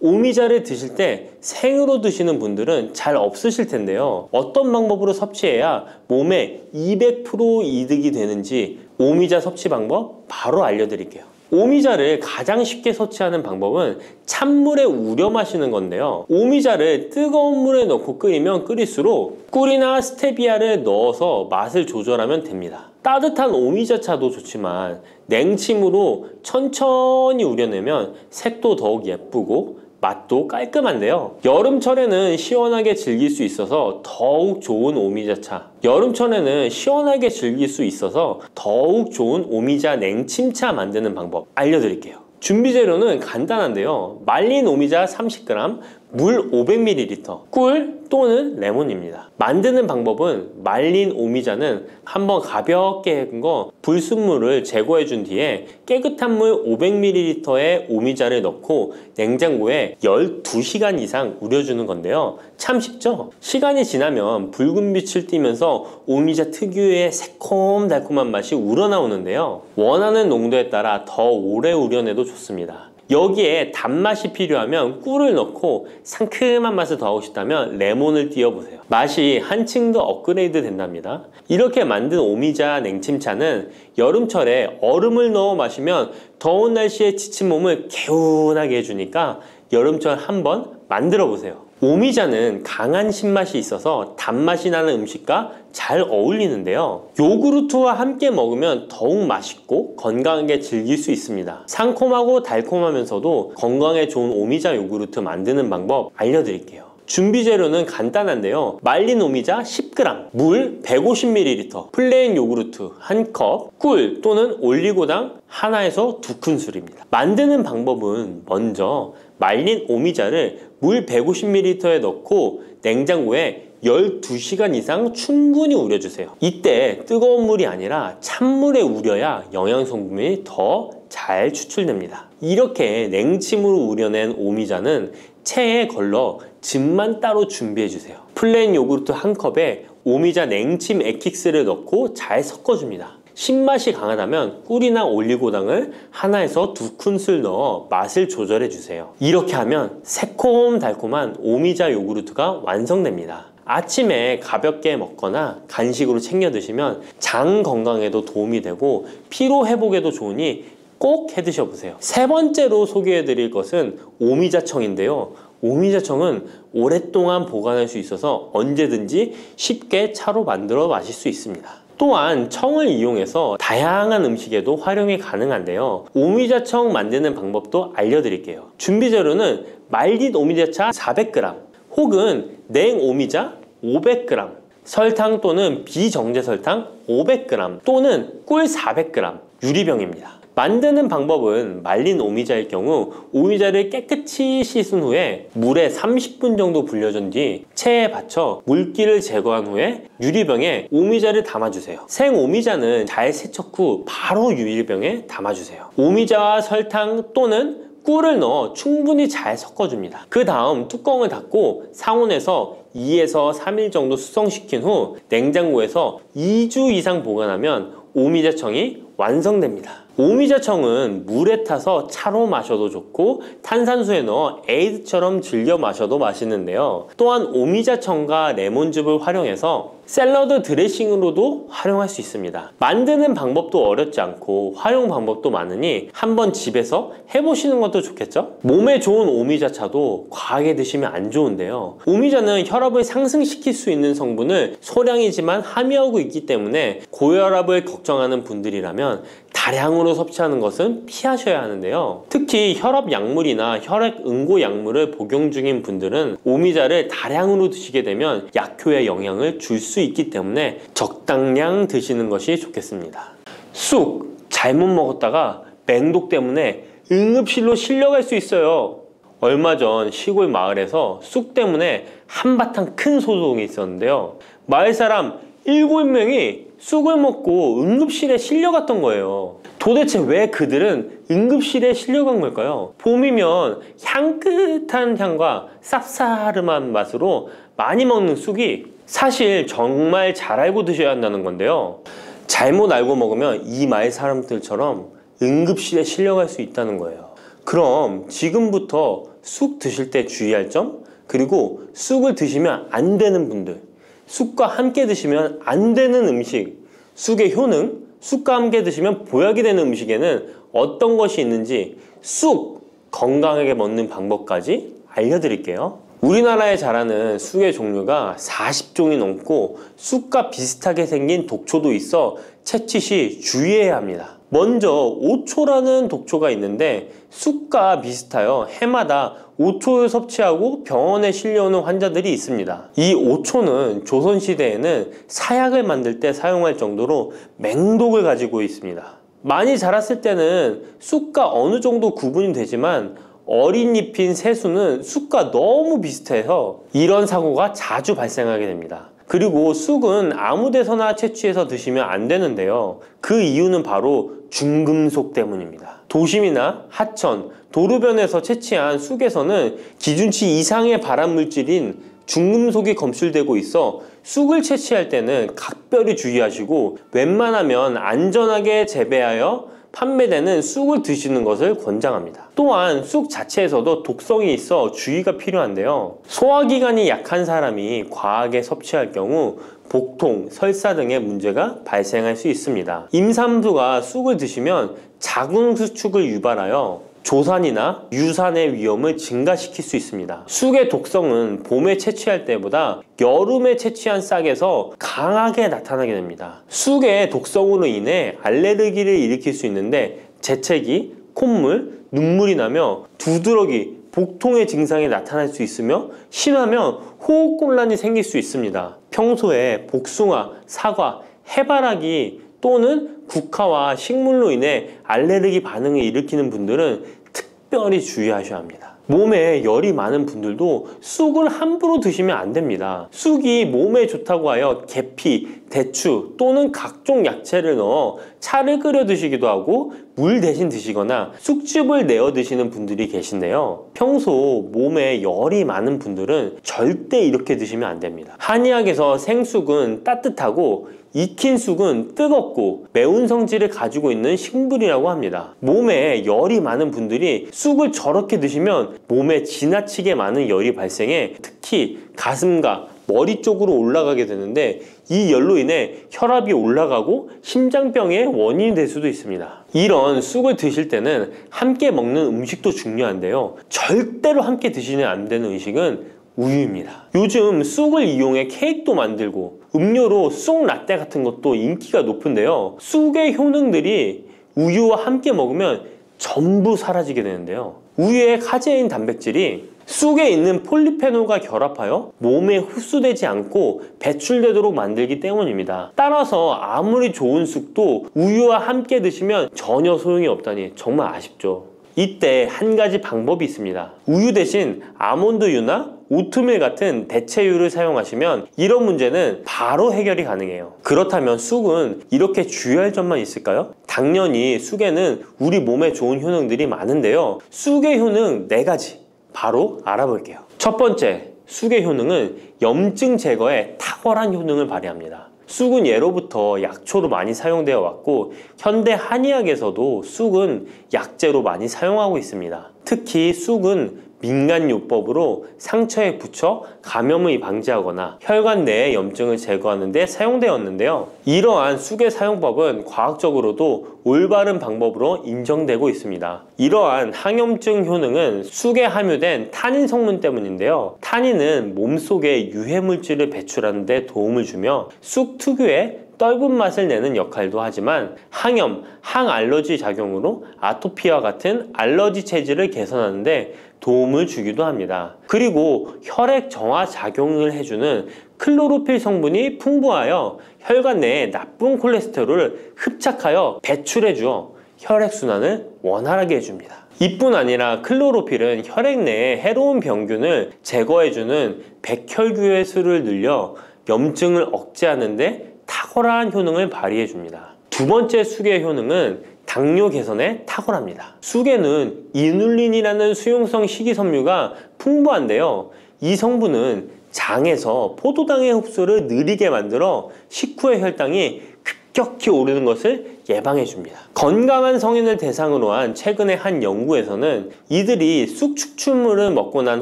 오미자를 드실 때 생으로 드시는 분들은 잘 없으실 텐데요. 어떤 방법으로 섭취해야 몸에 200% 이득이 되는지 오미자 섭취 방법 바로 알려드릴게요. 오미자를 가장 쉽게 섭취하는 방법은 찬물에 우려 마시는 건데요. 오미자를 뜨거운 물에 넣고 끓이면 끓일수록 꿀이나 스테비아를 넣어서 맛을 조절하면 됩니다. 따뜻한 오미자차도 좋지만 냉침으로 천천히 우려내면 색도 더욱 예쁘고 맛도 깔끔한데요. 여름철에는 시원하게 즐길 수 있어서 더욱 좋은 오미자차, 여름철에는 시원하게 즐길 수 있어서 더욱 좋은 오미자 냉침차 만드는 방법 알려드릴게요. 준비 재료는 간단한데요. 말린 오미자 30g, 물 500ml, 꿀 또는 레몬입니다. 만드는 방법은 말린 오미자는 한번 가볍게 헹궈 불순물을 제거해 준 뒤에 깨끗한 물 500ml에 오미자를 넣고 냉장고에 12시간 이상 우려주는 건데요. 참 쉽죠? 시간이 지나면 붉은 빛을 띠면서 오미자 특유의 새콤달콤한 맛이 우러나오는데요. 원하는 농도에 따라 더 오래 우려내도 좋습니다. 여기에 단맛이 필요하면 꿀을 넣고 상큼한 맛을 더하고 싶다면 레몬을 띄워보세요. 맛이 한층 더 업그레이드 된답니다. 이렇게 만든 오미자 냉침차는 여름철에 얼음을 넣어 마시면 더운 날씨에 지친 몸을 개운하게 해주니까 여름철 한번 만들어 보세요. 오미자는 강한 신맛이 있어서 단맛이 나는 음식과 잘 어울리는데요. 요구르트와 함께 먹으면 더욱 맛있고 건강하게 즐길 수 있습니다. 상콤하고 달콤하면서도 건강에 좋은 오미자 요구르트 만드는 방법 알려드릴게요. 준비 재료는 간단한데요. 말린 오미자 10g, 물 150ml, 플레인 요구르트 1컵, 꿀 또는 올리고당 하나에서 2큰술입니다. 만드는 방법은 먼저 말린 오미자를 물 150ml에 넣고 냉장고에 12시간 이상 충분히 우려주세요. 이때 뜨거운 물이 아니라 찬물에 우려야 영양 성분이 더 잘 추출됩니다. 이렇게 냉침으로 우려낸 오미자는 체에 걸러 즙만 따로 준비해주세요. 플레인 요구르트 한 컵에 오미자 냉침 액기스를 넣고 잘 섞어줍니다. 신맛이 강하다면 꿀이나 올리고당을 하나에서 2큰술 넣어 맛을 조절해주세요. 이렇게 하면 새콤달콤한 오미자 요구르트가 완성됩니다. 아침에 가볍게 먹거나 간식으로 챙겨 드시면 장 건강에도 도움이 되고 피로 회복에도 좋으니 꼭 해 드셔보세요. 세 번째로 소개해 드릴 것은 오미자청인데요. 오미자청은 오랫동안 보관할 수 있어서 언제든지 쉽게 차로 만들어 마실 수 있습니다. 또한 청을 이용해서 다양한 음식에도 활용이 가능한데요. 오미자청 만드는 방법도 알려드릴게요. 준비 재료는 말린 오미자차 400g 혹은 냉오미자 500g, 설탕 또는 비정제 설탕 500g 또는 꿀 400g, 유리병입니다. 만드는 방법은 말린 오미자일 경우 오미자를 깨끗이 씻은 후에 물에 30분 정도 불려준 뒤 체에 받쳐 물기를 제거한 후에 유리병에 오미자를 담아주세요. 생 오미자는 잘 세척 후 바로 유리병에 담아주세요. 오미자와 설탕 또는 꿀을 넣어 충분히 잘 섞어줍니다. 그 다음 뚜껑을 닫고 상온에서 2에서 3일 정도 숙성시킨 후 냉장고에서 2주 이상 보관하면 오미자청이 완성됩니다. 오미자청은 물에 타서 차로 마셔도 좋고 탄산수에 넣어 에이드처럼 즐겨 마셔도 맛있는데요. 또한 오미자청과 레몬즙을 활용해서 샐러드 드레싱으로도 활용할 수 있습니다. 만드는 방법도 어렵지 않고 활용 방법도 많으니 한번 집에서 해보시는 것도 좋겠죠? 몸에 좋은 오미자차도 과하게 드시면 안 좋은데요. 오미자는 혈압을 상승시킬 수 있는 성분을 소량이지만 함유하고 있기 때문에 고혈압을 걱정하는 분들이라면 다량으로 섭취하는 것은 피하셔야 하는데요. 특히 혈압 약물이나 혈액 응고 약물을 복용 중인 분들은 오미자를 다량으로 드시게 되면 약효에 영향을 줄 수 있기 때문에 적당량 드시는 것이 좋겠습니다. 쑥 잘못 먹었다가 맹독 때문에 응급실로 실려갈 수 있어요. 얼마 전 시골 마을에서 쑥 때문에 한바탕 큰 소동이 있었는데요. 마을 사람 7명이 쑥을 먹고 응급실에 실려갔던 거예요. 도대체 왜 그들은 응급실에 실려간 걸까요? 봄이면 향긋한 향과 쌉싸름한 맛으로 많이 먹는 쑥이 사실 정말 잘 알고 드셔야 한다는 건데요. 잘못 알고 먹으면 이 마을 사람들처럼 응급실에 실려갈 수 있다는 거예요. 그럼 지금부터 쑥 드실 때 주의할 점, 그리고 쑥을 드시면 안 되는 분들, 쑥과 함께 드시면 안 되는 음식, 쑥의 효능, 쑥과 함께 드시면 보약이 되는 음식에는 어떤 것이 있는지 쑥 건강하게 먹는 방법까지 알려드릴게요. 우리나라에 자라는 쑥의 종류가 40종이 넘고 쑥과 비슷하게 생긴 독초도 있어 채취 시 주의해야 합니다. 먼저 오초라는 독초가 있는데 쑥과 비슷하여 해마다 오초를 섭취하고 병원에 실려오는 환자들이 있습니다. 이 오초는 조선시대에는 사약을 만들 때 사용할 정도로 맹독을 가지고 있습니다. 많이 자랐을 때는 쑥과 어느 정도 구분이 되지만 어린 잎인 새수는 쑥과 너무 비슷해서 이런 사고가 자주 발생하게 됩니다. 그리고 쑥은 아무 데서나 채취해서 드시면 안 되는데요. 그 이유는 바로 중금속 때문입니다. 도심이나 하천, 도로변에서 채취한 쑥에서는 기준치 이상의 발암물질인 중금속이 검출되고 있어 쑥을 채취할 때는 각별히 주의하시고 웬만하면 안전하게 재배하여 판매되는 쑥을 드시는 것을 권장합니다. 또한 쑥 자체에서도 독성이 있어 주의가 필요한데요. 소화기관이 약한 사람이 과하게 섭취할 경우 복통, 설사 등의 문제가 발생할 수 있습니다. 임산부가 쑥을 드시면 자궁수축을 유발하여 조산이나 유산의 위험을 증가시킬 수 있습니다. 쑥의 독성은 봄에 채취할 때보다 여름에 채취한 싹에서 강하게 나타나게 됩니다. 쑥의 독성으로 인해 알레르기를 일으킬 수 있는데 재채기, 콧물, 눈물이 나며 두드러기, 복통의 증상이 나타날 수 있으며 심하면 호흡곤란이 생길 수 있습니다. 평소에 복숭아, 사과, 해바라기 또는 국화와 식물로 인해 알레르기 반응을 일으키는 분들은 특별히 주의하셔야 합니다. 몸에 열이 많은 분들도 쑥을 함부로 드시면 안 됩니다. 쑥이 몸에 좋다고 하여 계피, 대추 또는 각종 야채를 넣어 차를 끓여 드시기도 하고 물 대신 드시거나 쑥즙을 내어 드시는 분들이 계신데요. 평소 몸에 열이 많은 분들은 절대 이렇게 드시면 안 됩니다. 한의학에서 생쑥은 따뜻하고 익힌 쑥은 뜨겁고 매운 성질을 가지고 있는 식물이라고 합니다. 몸에 열이 많은 분들이 쑥을 저렇게 드시면 몸에 지나치게 많은 열이 발생해 특히 가슴과 머리 쪽으로 올라가게 되는데 이 열로 인해 혈압이 올라가고 심장병의 원인이 될 수도 있습니다. 이런 쑥을 드실 때는 함께 먹는 음식도 중요한데요. 절대로 함께 드시면 안 되는 음식은 우유입니다. 요즘 쑥을 이용해 케이크도 만들고 음료로 쑥 라떼 같은 것도 인기가 높은데요. 쑥의 효능들이 우유와 함께 먹으면 전부 사라지게 되는데요. 우유의 카제인 단백질이 쑥에 있는 폴리페놀과 결합하여 몸에 흡수되지 않고 배출되도록 만들기 때문입니다. 따라서 아무리 좋은 쑥도 우유와 함께 드시면 전혀 소용이 없다니 정말 아쉽죠. 이때 한 가지 방법이 있습니다. 우유 대신 아몬드유나 오트밀 같은 대체유를 사용하시면 이런 문제는 바로 해결이 가능해요. 그렇다면 쑥은 이렇게 주의할 점만 있을까요? 당연히 쑥에는 우리 몸에 좋은 효능들이 많은데요. 쑥의 효능 4가지 바로 알아볼게요. 첫 번째, 쑥의 효능은 염증 제거에 탁월한 효능을 발휘합니다. 쑥은 예로부터 약초로 많이 사용되어 왔고 현대 한의학에서도 쑥은 약재로 많이 사용하고 있습니다. 특히 쑥은 민간요법으로 상처에 붙여 감염을 방지하거나 혈관 내의 염증을 제거하는 데 사용되었는데요. 이러한 쑥의 사용법은 과학적으로도 올바른 방법으로 인정되고 있습니다. 이러한 항염증 효능은 쑥에 함유된 타닌 성분 때문인데요. 타닌은 몸속에 유해물질을 배출하는 데 도움을 주며 쑥 특유의 떫은 맛을 내는 역할도 하지만 항염, 항알러지 작용으로 아토피와 같은 알러지 체질을 개선하는 데 도움을 주기도 합니다. 그리고 혈액 정화 작용을 해주는 클로로필 성분이 풍부하여 혈관 내에 나쁜 콜레스테롤을 흡착하여 배출해주어 혈액순환을 원활하게 해줍니다. 이뿐 아니라 클로로필은 혈액 내에 해로운 병균을 제거해주는 백혈구의 수를 늘려 염증을 억제하는 데 탁월한 효능을 발휘해줍니다. 두 번째 쑥의 효능은 당뇨 개선에 탁월합니다. 쑥에는 이눌린이라는 수용성 식이섬유가 풍부한데요. 이 성분은 장에서 포도당의 흡수를 느리게 만들어 식후의 혈당이 급격히 오르는 것을 예방해 줍니다. 건강한 성인을 대상으로 한 최근의 한 연구에서는 이들이 쑥 추출물을 먹고 난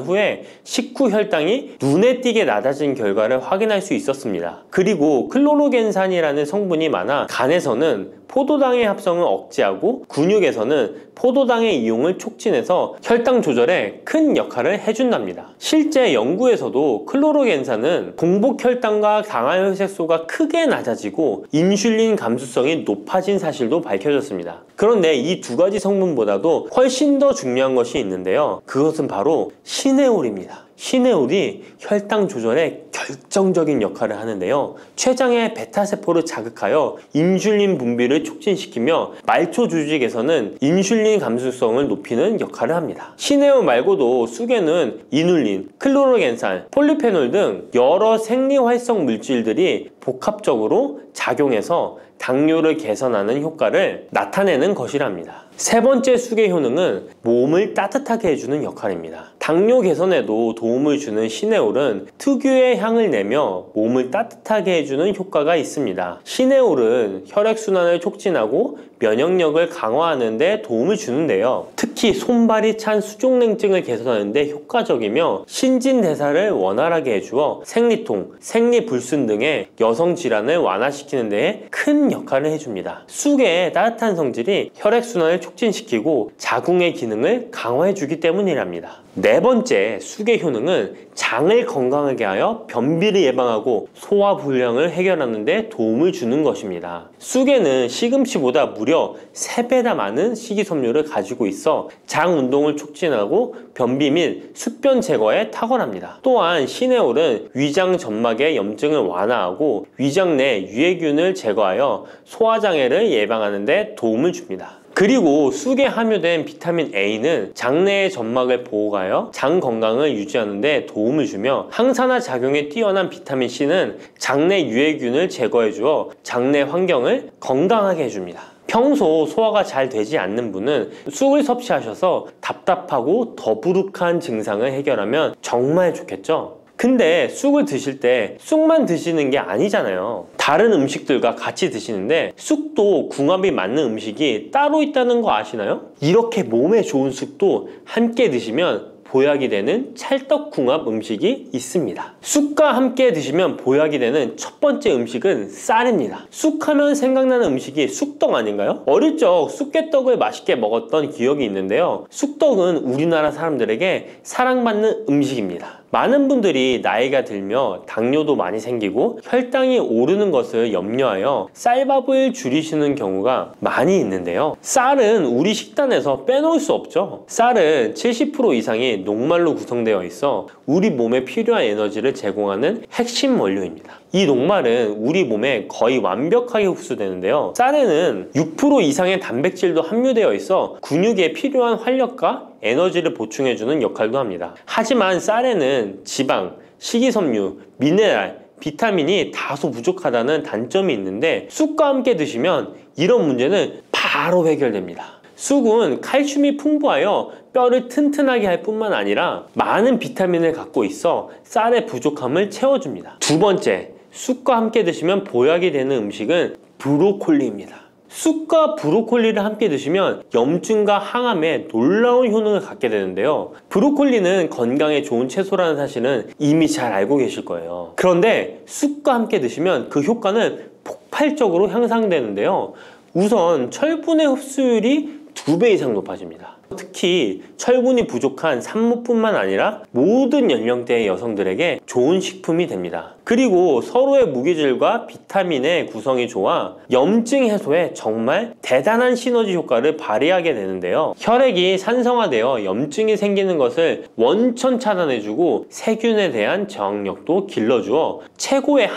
후에 식후 혈당이 눈에 띄게 낮아진 결과를 확인할 수 있었습니다. 그리고 클로로겐산이라는 성분이 많아 간에서는 포도당의 합성을 억제하고 근육에서는 포도당의 이용을 촉진해서 혈당 조절에 큰 역할을 해준답니다. 실제 연구에서도 클로로겐산은 공복 혈당과 당화혈색소가 크게 낮아지고 인슐린 감수성이 높아진 사실도 밝혀졌습니다. 그런데 이 두 가지 성분보다도 훨씬 더 중요한 것이 있는데요. 그것은 바로 시네올입니다. 시네올이 혈당 조절에 결정적인 역할을 하는데요. 췌장의 베타세포를 자극하여 인슐린 분비를 촉진시키며 말초 조직에서는 인슐린 감수성을 높이는 역할을 합니다. 시네올 말고도 쑥에는 이눌린, 클로로겐산, 폴리페놀 등 여러 생리활성 물질들이 복합적으로 작용해서 당뇨를 개선하는 효과를 나타내는 것이랍니다. 세 번째 쑥의 효능은 몸을 따뜻하게 해주는 역할입니다. 당뇨 개선에도 도움을 주는 시네올은 특유의 향을 내며 몸을 따뜻하게 해주는 효과가 있습니다. 시네올은 혈액순환을 촉진하고 면역력을 강화하는 데 도움을 주는데요. 특히 손발이 찬 수족냉증을 개선하는 데 효과적이며 신진대사를 원활하게 해주어 생리통, 생리불순 등의 여성 질환을 완화시키는 데에 큰 역할을 해줍니다. 쑥의 따뜻한 성질이 혈액순환을 촉진시키고 자궁의 기능을 강화해주기 때문이랍니다. 네 번째 쑥의 효능은 장을 건강하게 하여 변비를 예방하고 소화불량을 해결하는 데 도움을 주는 것입니다. 쑥에는 시금치보다 무려 3배나 많은 식이섬유를 가지고 있어 장 운동을 촉진하고 변비 및 숙변 제거에 탁월합니다. 또한 시네올은 위장 점막의 염증을 완화하고 위장 내 유해균을 제거하여 소화장애를 예방하는 데 도움을 줍니다. 그리고 쑥에 함유된 비타민 A는 장내의 점막을 보호하여 장 건강을 유지하는 데 도움을 주며 항산화 작용에 뛰어난 비타민 C는 장내 유해균을 제거해 주어 장내 환경을 건강하게 해줍니다. 평소 소화가 잘 되지 않는 분은 쑥을 섭취하셔서 답답하고 더부룩한 증상을 해결하면 정말 좋겠죠? 근데 쑥을 드실 때 쑥만 드시는 게 아니잖아요. 다른 음식들과 같이 드시는데 쑥도 궁합이 맞는 음식이 따로 있다는 거 아시나요? 이렇게 몸에 좋은 쑥도 함께 드시면 보약이 되는 찰떡궁합 음식이 있습니다. 쑥과 함께 드시면 보약이 되는 첫 번째 음식은 쌀입니다. 쑥하면 생각나는 음식이 쑥떡 아닌가요? 어릴 적 쑥개떡을 맛있게 먹었던 기억이 있는데요. 쑥떡은 우리나라 사람들에게 사랑받는 음식입니다. 많은 분들이 나이가 들며 당뇨도 많이 생기고 혈당이 오르는 것을 염려하여 쌀밥을 줄이시는 경우가 많이 있는데요. 쌀은 우리 식단에서 빼놓을 수 없죠. 쌀은 70% 이상이 녹말로 구성되어 있어 우리 몸에 필요한 에너지를 제공하는 핵심 원료입니다. 이 녹말은 우리 몸에 거의 완벽하게 흡수되는데요. 쌀에는 6% 이상의 단백질도 함유되어 있어 근육에 필요한 활력과 에너지를 보충해주는 역할도 합니다. 하지만 쌀에는 지방, 식이섬유, 미네랄, 비타민이 다소 부족하다는 단점이 있는데 쑥과 함께 드시면 이런 문제는 바로 해결됩니다. 쑥은 칼슘이 풍부하여 뼈를 튼튼하게 할 뿐만 아니라 많은 비타민을 갖고 있어 쌀의 부족함을 채워줍니다. 두 번째, 쑥과 함께 드시면 보약이 되는 음식은 브로콜리입니다. 쑥과 브로콜리를 함께 드시면 염증과 항암에 놀라운 효능을 갖게 되는데요. 브로콜리는 건강에 좋은 채소라는 사실은 이미 잘 알고 계실 거예요. 그런데 쑥과 함께 드시면 그 효과는 폭발적으로 향상되는데요. 우선 철분의 흡수율이 2배 이상 높아집니다. 특히 철분이 부족한 산모뿐만 아니라 모든 연령대의 여성들에게 좋은 식품이 됩니다. 그리고 서로의 무기질과 비타민의 구성이 좋아 염증 해소에 정말 대단한 시너지 효과를 발휘하게 되는데요. 혈액이 산성화되어 염증이 생기는 것을 원천 차단해주고 세균에 대한 저항력도 길러주어 최고의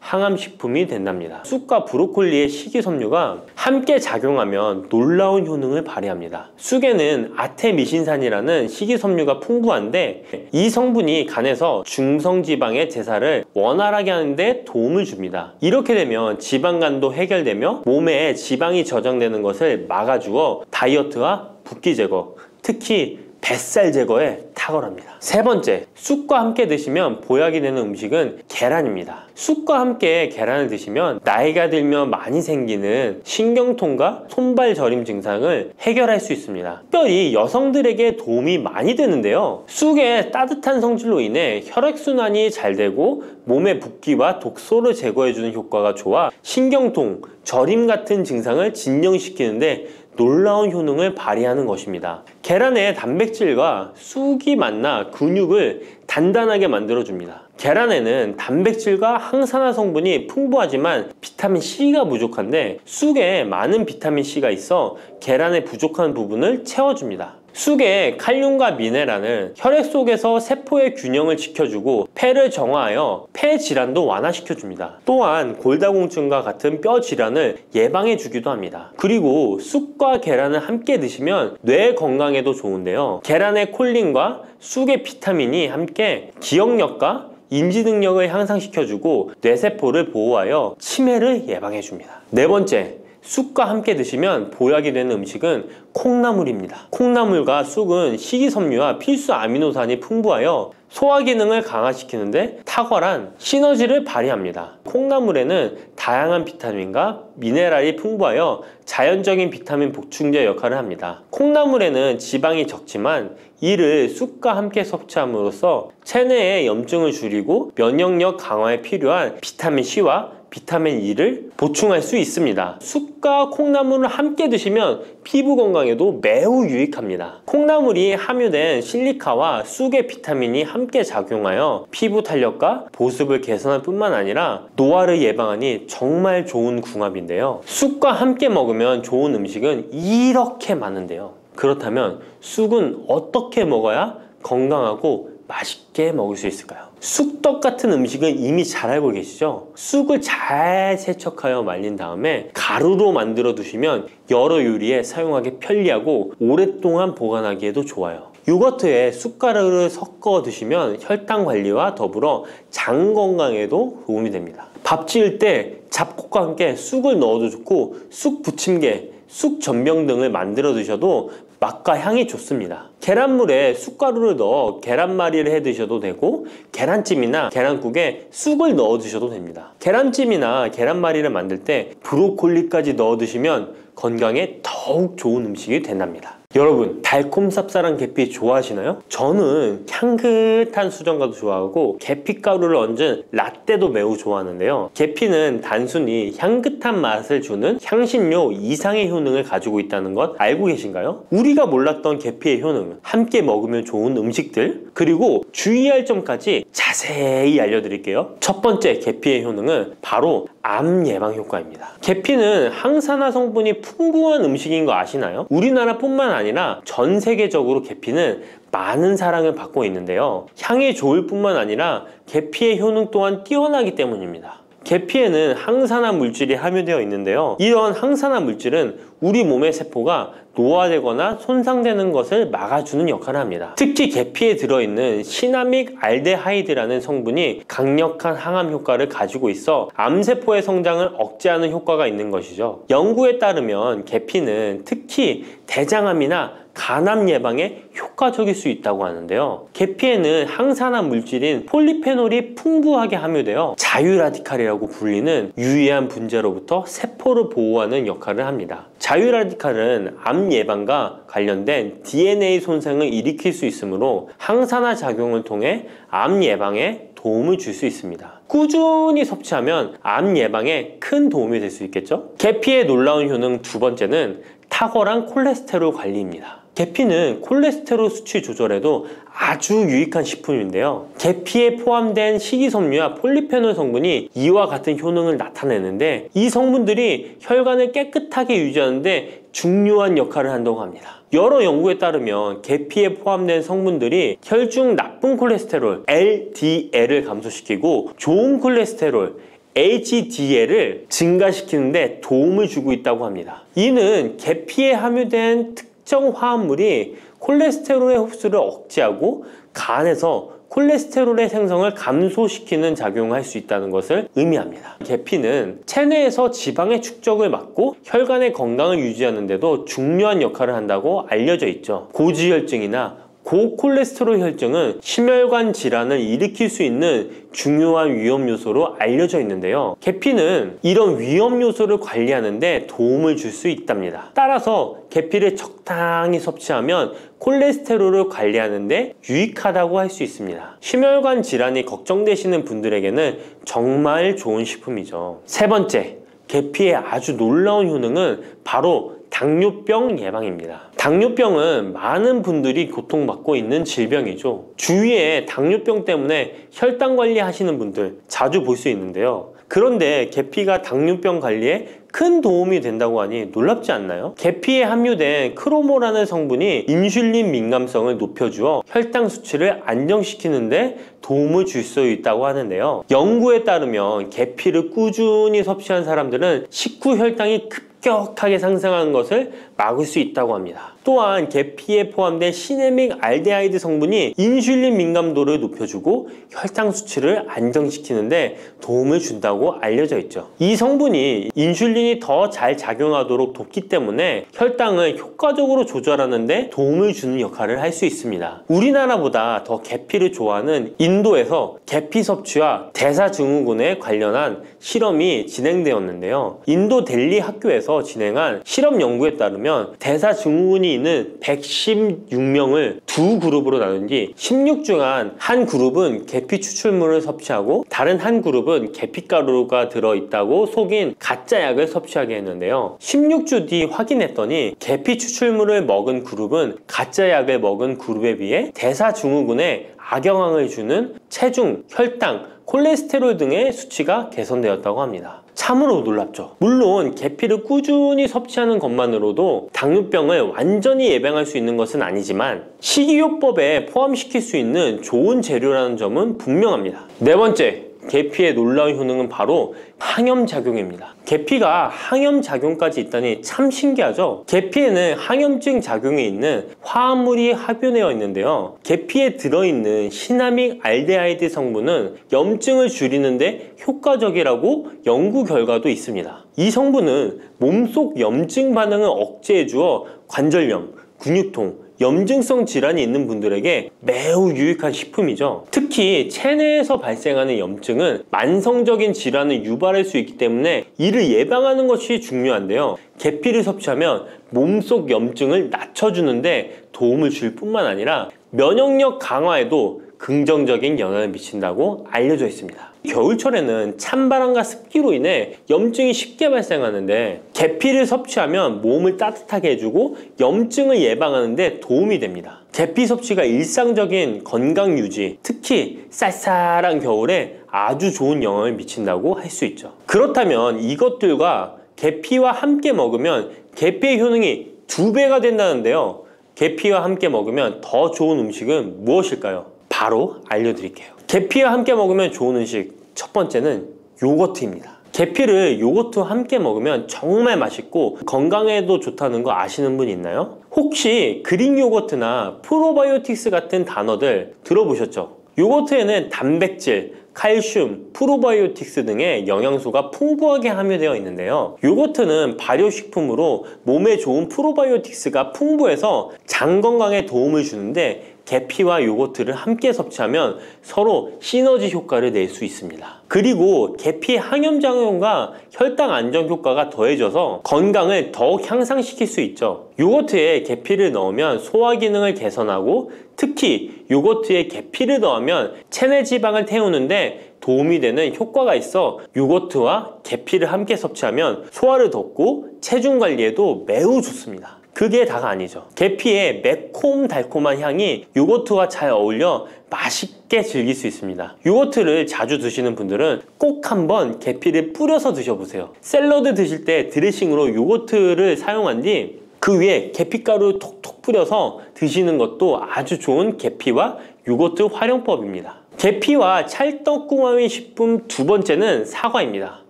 항암식품이 된답니다. 쑥과 브로콜리의 식이섬유가 함께 작용하면 놀라운 효능을 발휘합니다. 쑥에는 아테미신산이라는 식이섬유가 풍부한데 이 성분이 간에서 중성지방의 대사를 원활하게 하는데 도움을 줍니다. 이렇게 되면 지방간도 해결되며 몸에 지방이 저장되는 것을 막아주어 다이어트와 붓기 제거, 특히 뱃살 제거에 탁월합니다. 세 번째, 쑥과 함께 드시면 보약이 되는 음식은 계란입니다. 쑥과 함께 계란을 드시면 나이가 들면 많이 생기는 신경통과 손발 저림 증상을 해결할 수 있습니다. 특별히 여성들에게 도움이 많이 되는데요. 쑥의 따뜻한 성질로 인해 혈액순환이 잘 되고 몸의 붓기와 독소를 제거해주는 효과가 좋아 신경통, 저림 같은 증상을 진정시키는데 놀라운 효능을 발휘하는 것입니다. 계란의 단백질과 쑥이 만나 근육을 단단하게 만들어줍니다. 계란에는 단백질과 항산화 성분이 풍부하지만 비타민 C가 부족한데 쑥에 많은 비타민 C가 있어 계란의 부족한 부분을 채워줍니다. 쑥의 칼륨과 미네랄은 혈액 속에서 세포의 균형을 지켜주고 폐를 정화하여 폐 질환도 완화시켜줍니다. 또한 골다공증과 같은 뼈 질환을 예방해주기도 합니다. 그리고 쑥과 계란을 함께 드시면 뇌 건강에도 좋은데요. 계란의 콜린과 쑥의 비타민이 함께 기억력과 인지 능력을 향상시켜주고 뇌세포를 보호하여 치매를 예방해줍니다. 네 번째, 쑥과 함께 드시면 보약이 되는 음식은 콩나물입니다. 콩나물과 쑥은 식이섬유와 필수 아미노산이 풍부하여 소화 기능을 강화시키는데 탁월한 시너지를 발휘합니다. 콩나물에는 다양한 비타민과 미네랄이 풍부하여 자연적인 비타민 보충제 역할을 합니다. 콩나물에는 지방이 적지만 이를 쑥과 함께 섭취함으로써 체내의 염증을 줄이고 면역력 강화에 필요한 비타민 C와 비타민 E를 보충할 수 있습니다. 쑥과 콩나물을 함께 드시면 피부 건강에도 매우 유익합니다. 콩나물이 함유된 실리카와 쑥의 비타민이 함께 작용하여 피부 탄력과 보습을 개선할 뿐만 아니라 노화를 예방하니 정말 좋은 궁합인데요. 쑥과 함께 먹으면 좋은 음식은 이렇게 많은데요. 그렇다면 쑥은 어떻게 먹어야 건강하고 맛있게 먹을 수 있을까요? 쑥떡 같은 음식은 이미 잘 알고 계시죠? 쑥을 잘 세척하여 말린 다음에 가루로 만들어 두시면 여러 요리에 사용하기 편리하고 오랫동안 보관하기에도 좋아요. 요거트에 쑥가루를 섞어 드시면 혈당 관리와 더불어 장 건강에도 도움이 됩니다. 밥 지을 때 잡곡과 함께 쑥을 넣어도 좋고 쑥 부침개, 쑥 전병 등을 만들어 드셔도 맛과 향이 좋습니다. 계란물에 쑥가루를 넣어 계란말이를 해 드셔도 되고 계란찜이나 계란국에 쑥을 넣어 드셔도 됩니다. 계란찜이나 계란말이를 만들 때 브로콜리까지 넣어 드시면 건강에 더욱 좋은 음식이 된답니다. 여러분, 달콤 쌉쌀한 계피 좋아하시나요? 저는 향긋한 수정과도 좋아하고 계피가루를 얹은 라떼도 매우 좋아하는데요. 계피는 단순히 향긋한 맛을 주는 향신료 이상의 효능을 가지고 있다는 것 알고 계신가요? 우리가 몰랐던 계피의 효능, 함께 먹으면 좋은 음식들, 그리고 주의할 점까지 자세히 알려드릴게요. 첫 번째 계피의 효능은 바로 암 예방 효과입니다. 계피는 항산화 성분이 풍부한 음식인 거 아시나요? 우리나라뿐만 아니라 전 세계적으로 계피는 많은 사랑을 받고 있는데요. 향이 좋을 뿐만 아니라 계피의 효능 또한 뛰어나기 때문입니다. 계피에는 항산화 물질이 함유되어 있는데요. 이런 항산화 물질은 우리 몸의 세포가 노화되거나 손상되는 것을 막아주는 역할을 합니다. 특히 계피에 들어있는 시나믹 알데하이드라는 성분이 강력한 항암 효과를 가지고 있어 암세포의 성장을 억제하는 효과가 있는 것이죠. 연구에 따르면 계피는 특히 대장암이나 간암 예방에 효과적일 수 있다고 하는데요. 계피에는 항산화 물질인 폴리페놀이 풍부하게 함유되어 자유라디칼이라고 불리는 유해한 분자로부터 세포를 보호하는 역할을 합니다. 자유라디칼은 암 예방과 관련된 DNA 손상을 일으킬 수 있으므로 항산화 작용을 통해 암 예방에 도움을 줄 수 있습니다. 꾸준히 섭취하면 암 예방에 큰 도움이 될 수 있겠죠? 계피의 놀라운 효능 두 번째는 탁월한 콜레스테롤 관리입니다. 계피는 콜레스테롤 수치 조절에도 아주 유익한 식품인데요. 계피에 포함된 식이섬유와 폴리페놀 성분이 이와 같은 효능을 나타내는데 이 성분들이 혈관을 깨끗하게 유지하는데 중요한 역할을 한다고 합니다. 여러 연구에 따르면 계피에 포함된 성분들이 혈중 나쁜 콜레스테롤 LDL을 감소시키고 좋은 콜레스테롤 HDL을 증가시키는데 도움을 주고 있다고 합니다. 이는 계피에 함유된 특정 화합물이 콜레스테롤의 흡수를 억제하고 간에서 콜레스테롤의 생성을 감소시키는 작용을 할 수 있다는 것을 의미합니다. 계피는 체내에서 지방의 축적을 막고 혈관의 건강을 유지하는 데도 중요한 역할을 한다고 알려져 있죠. 고지혈증이나 고콜레스테롤 혈증은 심혈관 질환을 일으킬 수 있는 중요한 위험 요소로 알려져 있는데요. 계피는 이런 위험 요소를 관리하는 데 도움을 줄 수 있답니다. 따라서 계피를 적당히 섭취하면 콜레스테롤을 관리하는 데 유익하다고 할 수 있습니다. 심혈관 질환이 걱정되시는 분들에게는 정말 좋은 식품이죠. 세 번째, 계피의 아주 놀라운 효능은 바로 당뇨병 예방입니다. 당뇨병은 많은 분들이 고통받고 있는 질병이죠. 주위에 당뇨병 때문에 혈당 관리하시는 분들 자주 볼 수 있는데요. 그런데 계피가 당뇨병 관리에 큰 도움이 된다고 하니 놀랍지 않나요? 계피에 함유된 크로모라는 성분이 인슐린 민감성을 높여주어 혈당 수치를 안정시키는데 도움을 줄 수 있다고 하는데요. 연구에 따르면 계피를 꾸준히 섭취한 사람들은 식후 혈당이 급격하게 상승하는 것을 막을 수 있다고 합니다. 또한 계피에 포함된 시네믹 알데하이드 성분이 인슐린 민감도를 높여주고 혈당 수치를 안정시키는데 도움을 준다고 알려져 있죠. 이 성분이 인슐린이 더 잘 작용하도록 돕기 때문에 혈당을 효과적으로 조절하는 데 도움을 주는 역할을 할 수 있습니다. 우리나라보다 더 계피를 좋아하는 인도에서 계피 섭취와 대사증후군에 관련한 실험이 진행되었는데요. 인도 델리 학교에서 진행한 실험 연구에 따르면 대사증후군이 있는 116명을 두 그룹으로 나눈 뒤 16주간 한 그룹은 계피 추출물을 섭취하고 다른 한 그룹은 계피가루가 들어있다고 속인 가짜 약을 섭취하게 했는데요. 16주 뒤 확인했더니 계피 추출물을 먹은 그룹은 가짜 약을 먹은 그룹에 비해 대사증후군에 악영향을 주는 체중, 혈당, 콜레스테롤 등의 수치가 개선되었다고 합니다. 참으로 놀랍죠. 물론 계피를 꾸준히 섭취하는 것만으로도 당뇨병을 완전히 예방할 수 있는 것은 아니지만 식이요법에 포함시킬 수 있는 좋은 재료라는 점은 분명합니다. 네 번째, 계피의 놀라운 효능은 바로 항염작용입니다. 계피가 항염작용까지 있다니 참 신기하죠? 계피에는 항염증 작용이 있는 화합물이 함유되어 있는데요. 계피에 들어있는 시나믹 알데하이드 성분은 염증을 줄이는데 효과적이라고 연구 결과도 있습니다. 이 성분은 몸속 염증 반응을 억제해 주어 관절염, 근육통, 염증성 질환이 있는 분들에게 매우 유익한 식품이죠. 특히 체내에서 발생하는 염증은 만성적인 질환을 유발할 수 있기 때문에 이를 예방하는 것이 중요한데요. 계피를 섭취하면 몸속 염증을 낮춰주는데 도움을 줄 뿐만 아니라 면역력 강화에도 긍정적인 영향을 미친다고 알려져 있습니다. 겨울철에는 찬바람과 습기로 인해 염증이 쉽게 발생하는데 계피를 섭취하면 몸을 따뜻하게 해주고 염증을 예방하는 데 도움이 됩니다. 계피 섭취가 일상적인 건강 유지, 특히 쌀쌀한 겨울에 아주 좋은 영향을 미친다고 할 수 있죠. 그렇다면 이것들과 계피와 함께 먹으면 계피의 효능이 2배가 된다는데요. 계피와 함께 먹으면 더 좋은 음식은 무엇일까요? 바로 알려드릴게요. 계피와 함께 먹으면 좋은 음식, 첫 번째는 요거트입니다. 계피를 요거트와 함께 먹으면 정말 맛있고 건강에도 좋다는 거 아시는 분 있나요? 혹시 그릭 요거트나 프로바이오틱스 같은 단어들 들어보셨죠? 요거트에는 단백질, 칼슘, 프로바이오틱스 등의 영양소가 풍부하게 함유되어 있는데요. 요거트는 발효식품으로 몸에 좋은 프로바이오틱스가 풍부해서 장 건강에 도움을 주는데 계피와 요거트를 함께 섭취하면 서로 시너지 효과를 낼 수 있습니다. 그리고 계피의 항염작용과 혈당 안정 효과가 더해져서 건강을 더욱 향상시킬 수 있죠. 요거트에 계피를 넣으면 소화 기능을 개선하고 특히 요거트에 계피를 넣으면 체내 지방을 태우는데 도움이 되는 효과가 있어 요거트와 계피를 함께 섭취하면 소화를 돋고 체중 관리에도 매우 좋습니다. 그게 다가 아니죠. 계피의 매콤달콤한 향이 요거트와 잘 어울려 맛있게 즐길 수 있습니다. 요거트를 자주 드시는 분들은 꼭 한번 계피를 뿌려서 드셔보세요. 샐러드 드실 때 드레싱으로 요거트를 사용한 뒤 그 위에 계피가루 톡톡 뿌려서 드시는 것도 아주 좋은 계피와 요거트 활용법입니다. 계피와 찰떡궁합인 식품 두 번째는 사과입니다.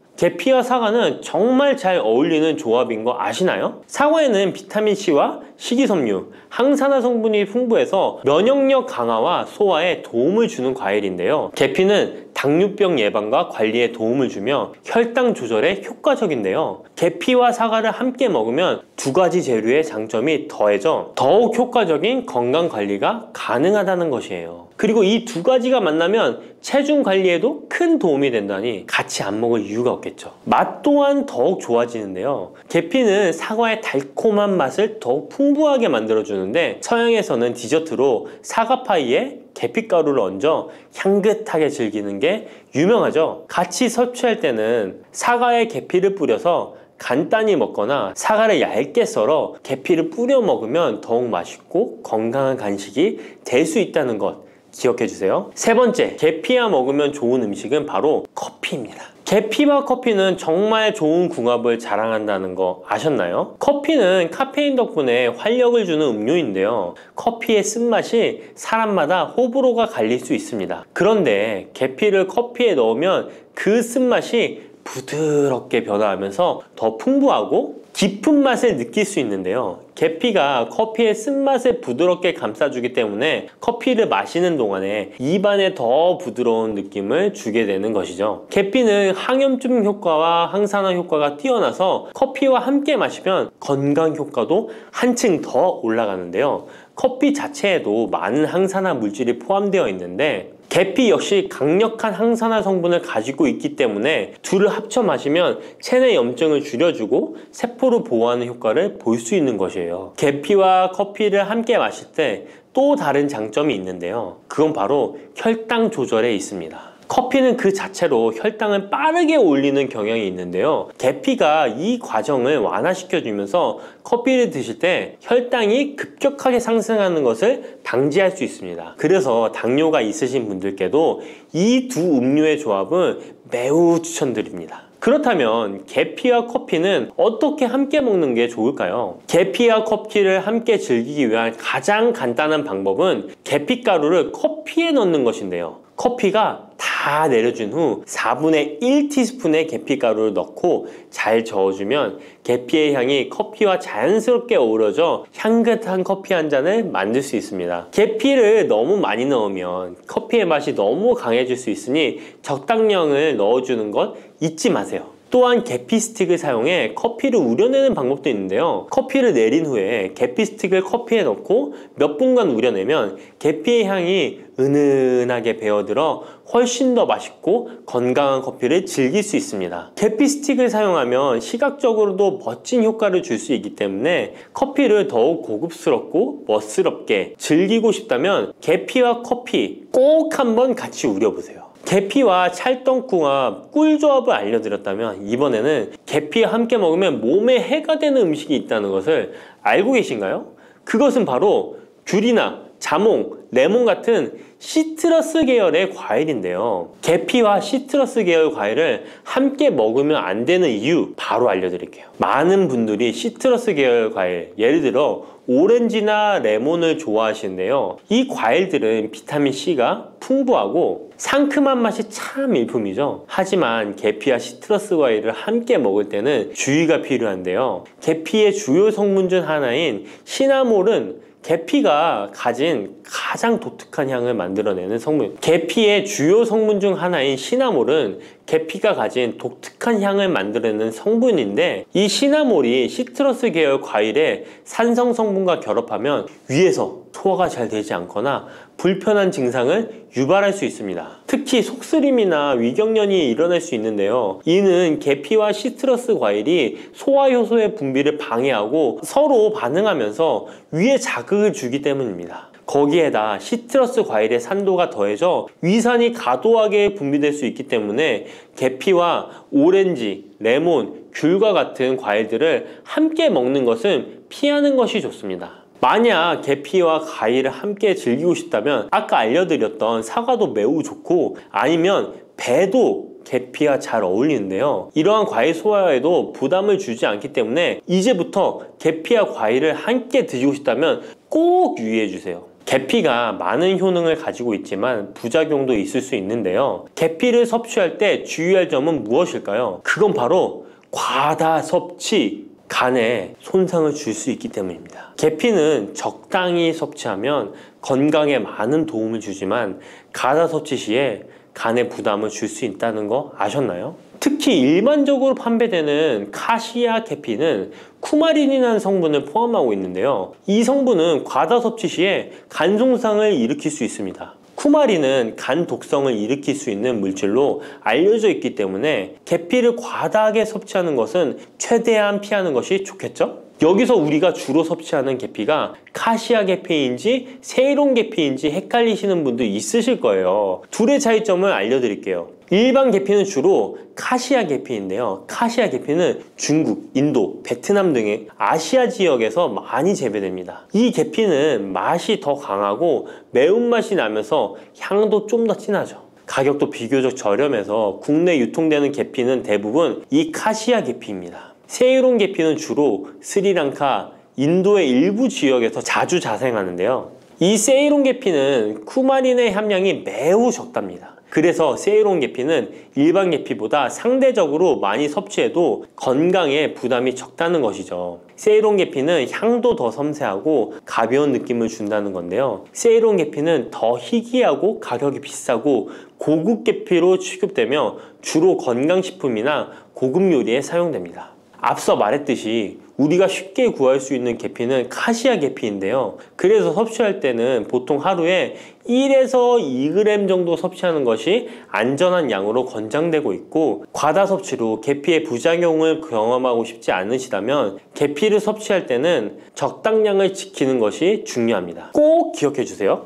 계피와 사과는 정말 잘 어울리는 조합인 거 아시나요? 사과에는 비타민C와 식이섬유, 항산화 성분이 풍부해서 면역력 강화와 소화에 도움을 주는 과일인데요. 계피는 당뇨병 예방과 관리에 도움을 주며 혈당 조절에 효과적인데요. 계피와 사과를 함께 먹으면 두 가지 재료의 장점이 더해져 더욱 효과적인 건강 관리가 가능하다는 것이에요. 그리고 이 두 가지가 만나면 체중 관리에도 큰 도움이 된다니 같이 안 먹을 이유가 없겠죠. 맛 또한 더욱 좋아지는데요. 계피는 사과의 달콤한 맛을 더욱 풍부하게 만들어주는데 서양에서는 디저트로 사과파이에 계피가루를 얹어 향긋하게 즐기는 게 유명하죠. 같이 섭취할 때는 사과에 계피를 뿌려서 간단히 먹거나 사과를 얇게 썰어 계피를 뿌려 먹으면 더욱 맛있고 건강한 간식이 될 수 있다는 것 기억해 주세요. 세 번째, 계피와 먹으면 좋은 음식은 바로 커피입니다. 계피와 커피는 정말 좋은 궁합을 자랑한다는 거 아셨나요? 커피는 카페인 덕분에 활력을 주는 음료인데요. 커피의 쓴맛이 사람마다 호불호가 갈릴 수 있습니다. 그런데 계피를 커피에 넣으면 그 쓴맛이 부드럽게 변화하면서 더 풍부하고 깊은 맛을 느낄 수 있는데요. 계피가 커피의 쓴맛을 부드럽게 감싸주기 때문에 커피를 마시는 동안에 입안에 더 부드러운 느낌을 주게 되는 것이죠. 계피는 항염증 효과와 항산화 효과가 뛰어나서 커피와 함께 마시면 건강 효과도 한층 더 올라가는데요. 커피 자체에도 많은 항산화 물질이 포함되어 있는데 계피 역시 강력한 항산화 성분을 가지고 있기 때문에 둘을 합쳐 마시면 체내 염증을 줄여주고 세포를 보호하는 효과를 볼 수 있는 것이에요. 계피와 커피를 함께 마실 때 또 다른 장점이 있는데요. 그건 바로 혈당 조절에 있습니다. 커피는 그 자체로 혈당을 빠르게 올리는 경향이 있는데요. 계피가 이 과정을 완화시켜주면서 커피를 드실 때 혈당이 급격하게 상승하는 것을 방지할 수 있습니다. 그래서 당뇨가 있으신 분들께도 이 두 음료의 조합은 매우 추천드립니다. 그렇다면 계피와 커피는 어떻게 함께 먹는 게 좋을까요? 계피와 커피를 함께 즐기기 위한 가장 간단한 방법은 계피가루를 커피에 넣는 것인데요. 커피가 다 내려준 후 4분의 1티스푼의 계피가루를 넣고 잘 저어주면 계피의 향이 커피와 자연스럽게 어우러져 향긋한 커피 한 잔을 만들 수 있습니다. 계피를 너무 많이 넣으면 커피의 맛이 너무 강해질 수 있으니 적당량을 넣어주는 것 잊지 마세요. 또한 계피 스틱을 사용해 커피를 우려내는 방법도 있는데요. 커피를 내린 후에 계피 스틱을 커피에 넣고 몇 분간 우려내면 계피의 향이 은은하게 배어들어 훨씬 더 맛있고 건강한 커피를 즐길 수 있습니다. 계피 스틱을 사용하면 시각적으로도 멋진 효과를 줄 수 있기 때문에 커피를 더욱 고급스럽고 멋스럽게 즐기고 싶다면 계피와 커피 꼭 한번 같이 우려보세요. 계피와 찰떡궁합 꿀조합을 알려드렸다면 이번에는 계피와 함께 먹으면 몸에 해가 되는 음식이 있다는 것을 알고 계신가요? 그것은 바로 귤이나 자몽, 레몬 같은 시트러스 계열의 과일인데요. 계피와 시트러스 계열 과일을 함께 먹으면 안 되는 이유 바로 알려드릴게요. 많은 분들이 시트러스 계열 과일, 예를 들어 오렌지나 레몬을 좋아하시는데요. 이 과일들은 비타민C가 풍부하고 상큼한 맛이 참 일품이죠. 하지만 계피와 시트러스 과일을 함께 먹을 때는 주의가 필요한데요. 계피의 주요 성분 중 하나인 시나몰은 계피가 가진 가장 독특한 향을 만들어내는 성분. 계피의 주요 성분 중 하나인 시나몰은 계피가 가진 독특한 향을 만들어내는 성분인데, 이 시나몰이 시트러스 계열 과일의 산성 성분과 결합하면 위에서 소화가 잘 되지 않거나 불편한 증상을 유발할 수 있습니다. 특히 속쓰림이나 위경련이 일어날 수 있는데요. 이는 계피와 시트러스 과일이 소화효소의 분비를 방해하고 서로 반응하면서 위에 자극을 주기 때문입니다. 거기에다 시트러스 과일의 산도가 더해져 위산이 과도하게 분비될 수 있기 때문에 계피와 오렌지, 레몬, 귤과 같은 과일들을 함께 먹는 것은 피하는 것이 좋습니다. 만약 계피와 과일을 함께 즐기고 싶다면 아까 알려드렸던 사과도 매우 좋고, 아니면 배도 계피와 잘 어울리는데요. 이러한 과일 소화에도 부담을 주지 않기 때문에 이제부터 계피와 과일을 함께 드시고 싶다면 꼭 유의해 주세요. 계피가 많은 효능을 가지고 있지만 부작용도 있을 수 있는데요. 계피를 섭취할 때 주의할 점은 무엇일까요? 그건 바로 과다 섭취, 간에 손상을 줄 수 있기 때문입니다. 계피는 적당히 섭취하면 건강에 많은 도움을 주지만 과다 섭취 시에 간에 부담을 줄 수 있다는 거 아셨나요? 특히 일반적으로 판매되는 카시아 계피는 쿠마린이라는 성분을 포함하고 있는데요. 이 성분은 과다 섭취 시에 간 손상을 일으킬 수 있습니다. 쿠마린은 간 독성을 일으킬 수 있는 물질로 알려져 있기 때문에 계피를 과다하게 섭취하는 것은 최대한 피하는 것이 좋겠죠? 여기서 우리가 주로 섭취하는 계피가 카시아 계피인지 세이론 계피인지 헷갈리시는 분도 있으실 거예요. 둘의 차이점을 알려드릴게요. 일반 계피는 주로 카시아 계피인데요. 카시아 계피는 중국, 인도, 베트남 등의 아시아 지역에서 많이 재배됩니다. 이 계피는 맛이 더 강하고 매운맛이 나면서 향도 좀 더 진하죠. 가격도 비교적 저렴해서 국내 유통되는 계피는 대부분 이 카시아 계피입니다. 세이론 계피는 주로 스리랑카, 인도의 일부 지역에서 자주 자생하는데요. 이 세이론 계피는 쿠마린의 함량이 매우 적답니다. 그래서 세이론 계피는 일반 계피보다 상대적으로 많이 섭취해도 건강에 부담이 적다는 것이죠. 세이론 계피는 향도 더 섬세하고 가벼운 느낌을 준다는 건데요. 세이론 계피는 더 희귀하고 가격이 비싸고 고급 계피로 취급되며 주로 건강식품이나 고급 요리에 사용됩니다. 앞서 말했듯이 우리가 쉽게 구할 수 있는 계피는 카시아 계피인데요. 그래서 섭취할 때는 보통 하루에 1에서 2g 정도 섭취하는 것이 안전한 양으로 권장되고 있고, 과다 섭취로 계피의 부작용을 경험하고 싶지 않으시다면 계피를 섭취할 때는 적당량을 지키는 것이 중요합니다. 꼭 기억해 주세요.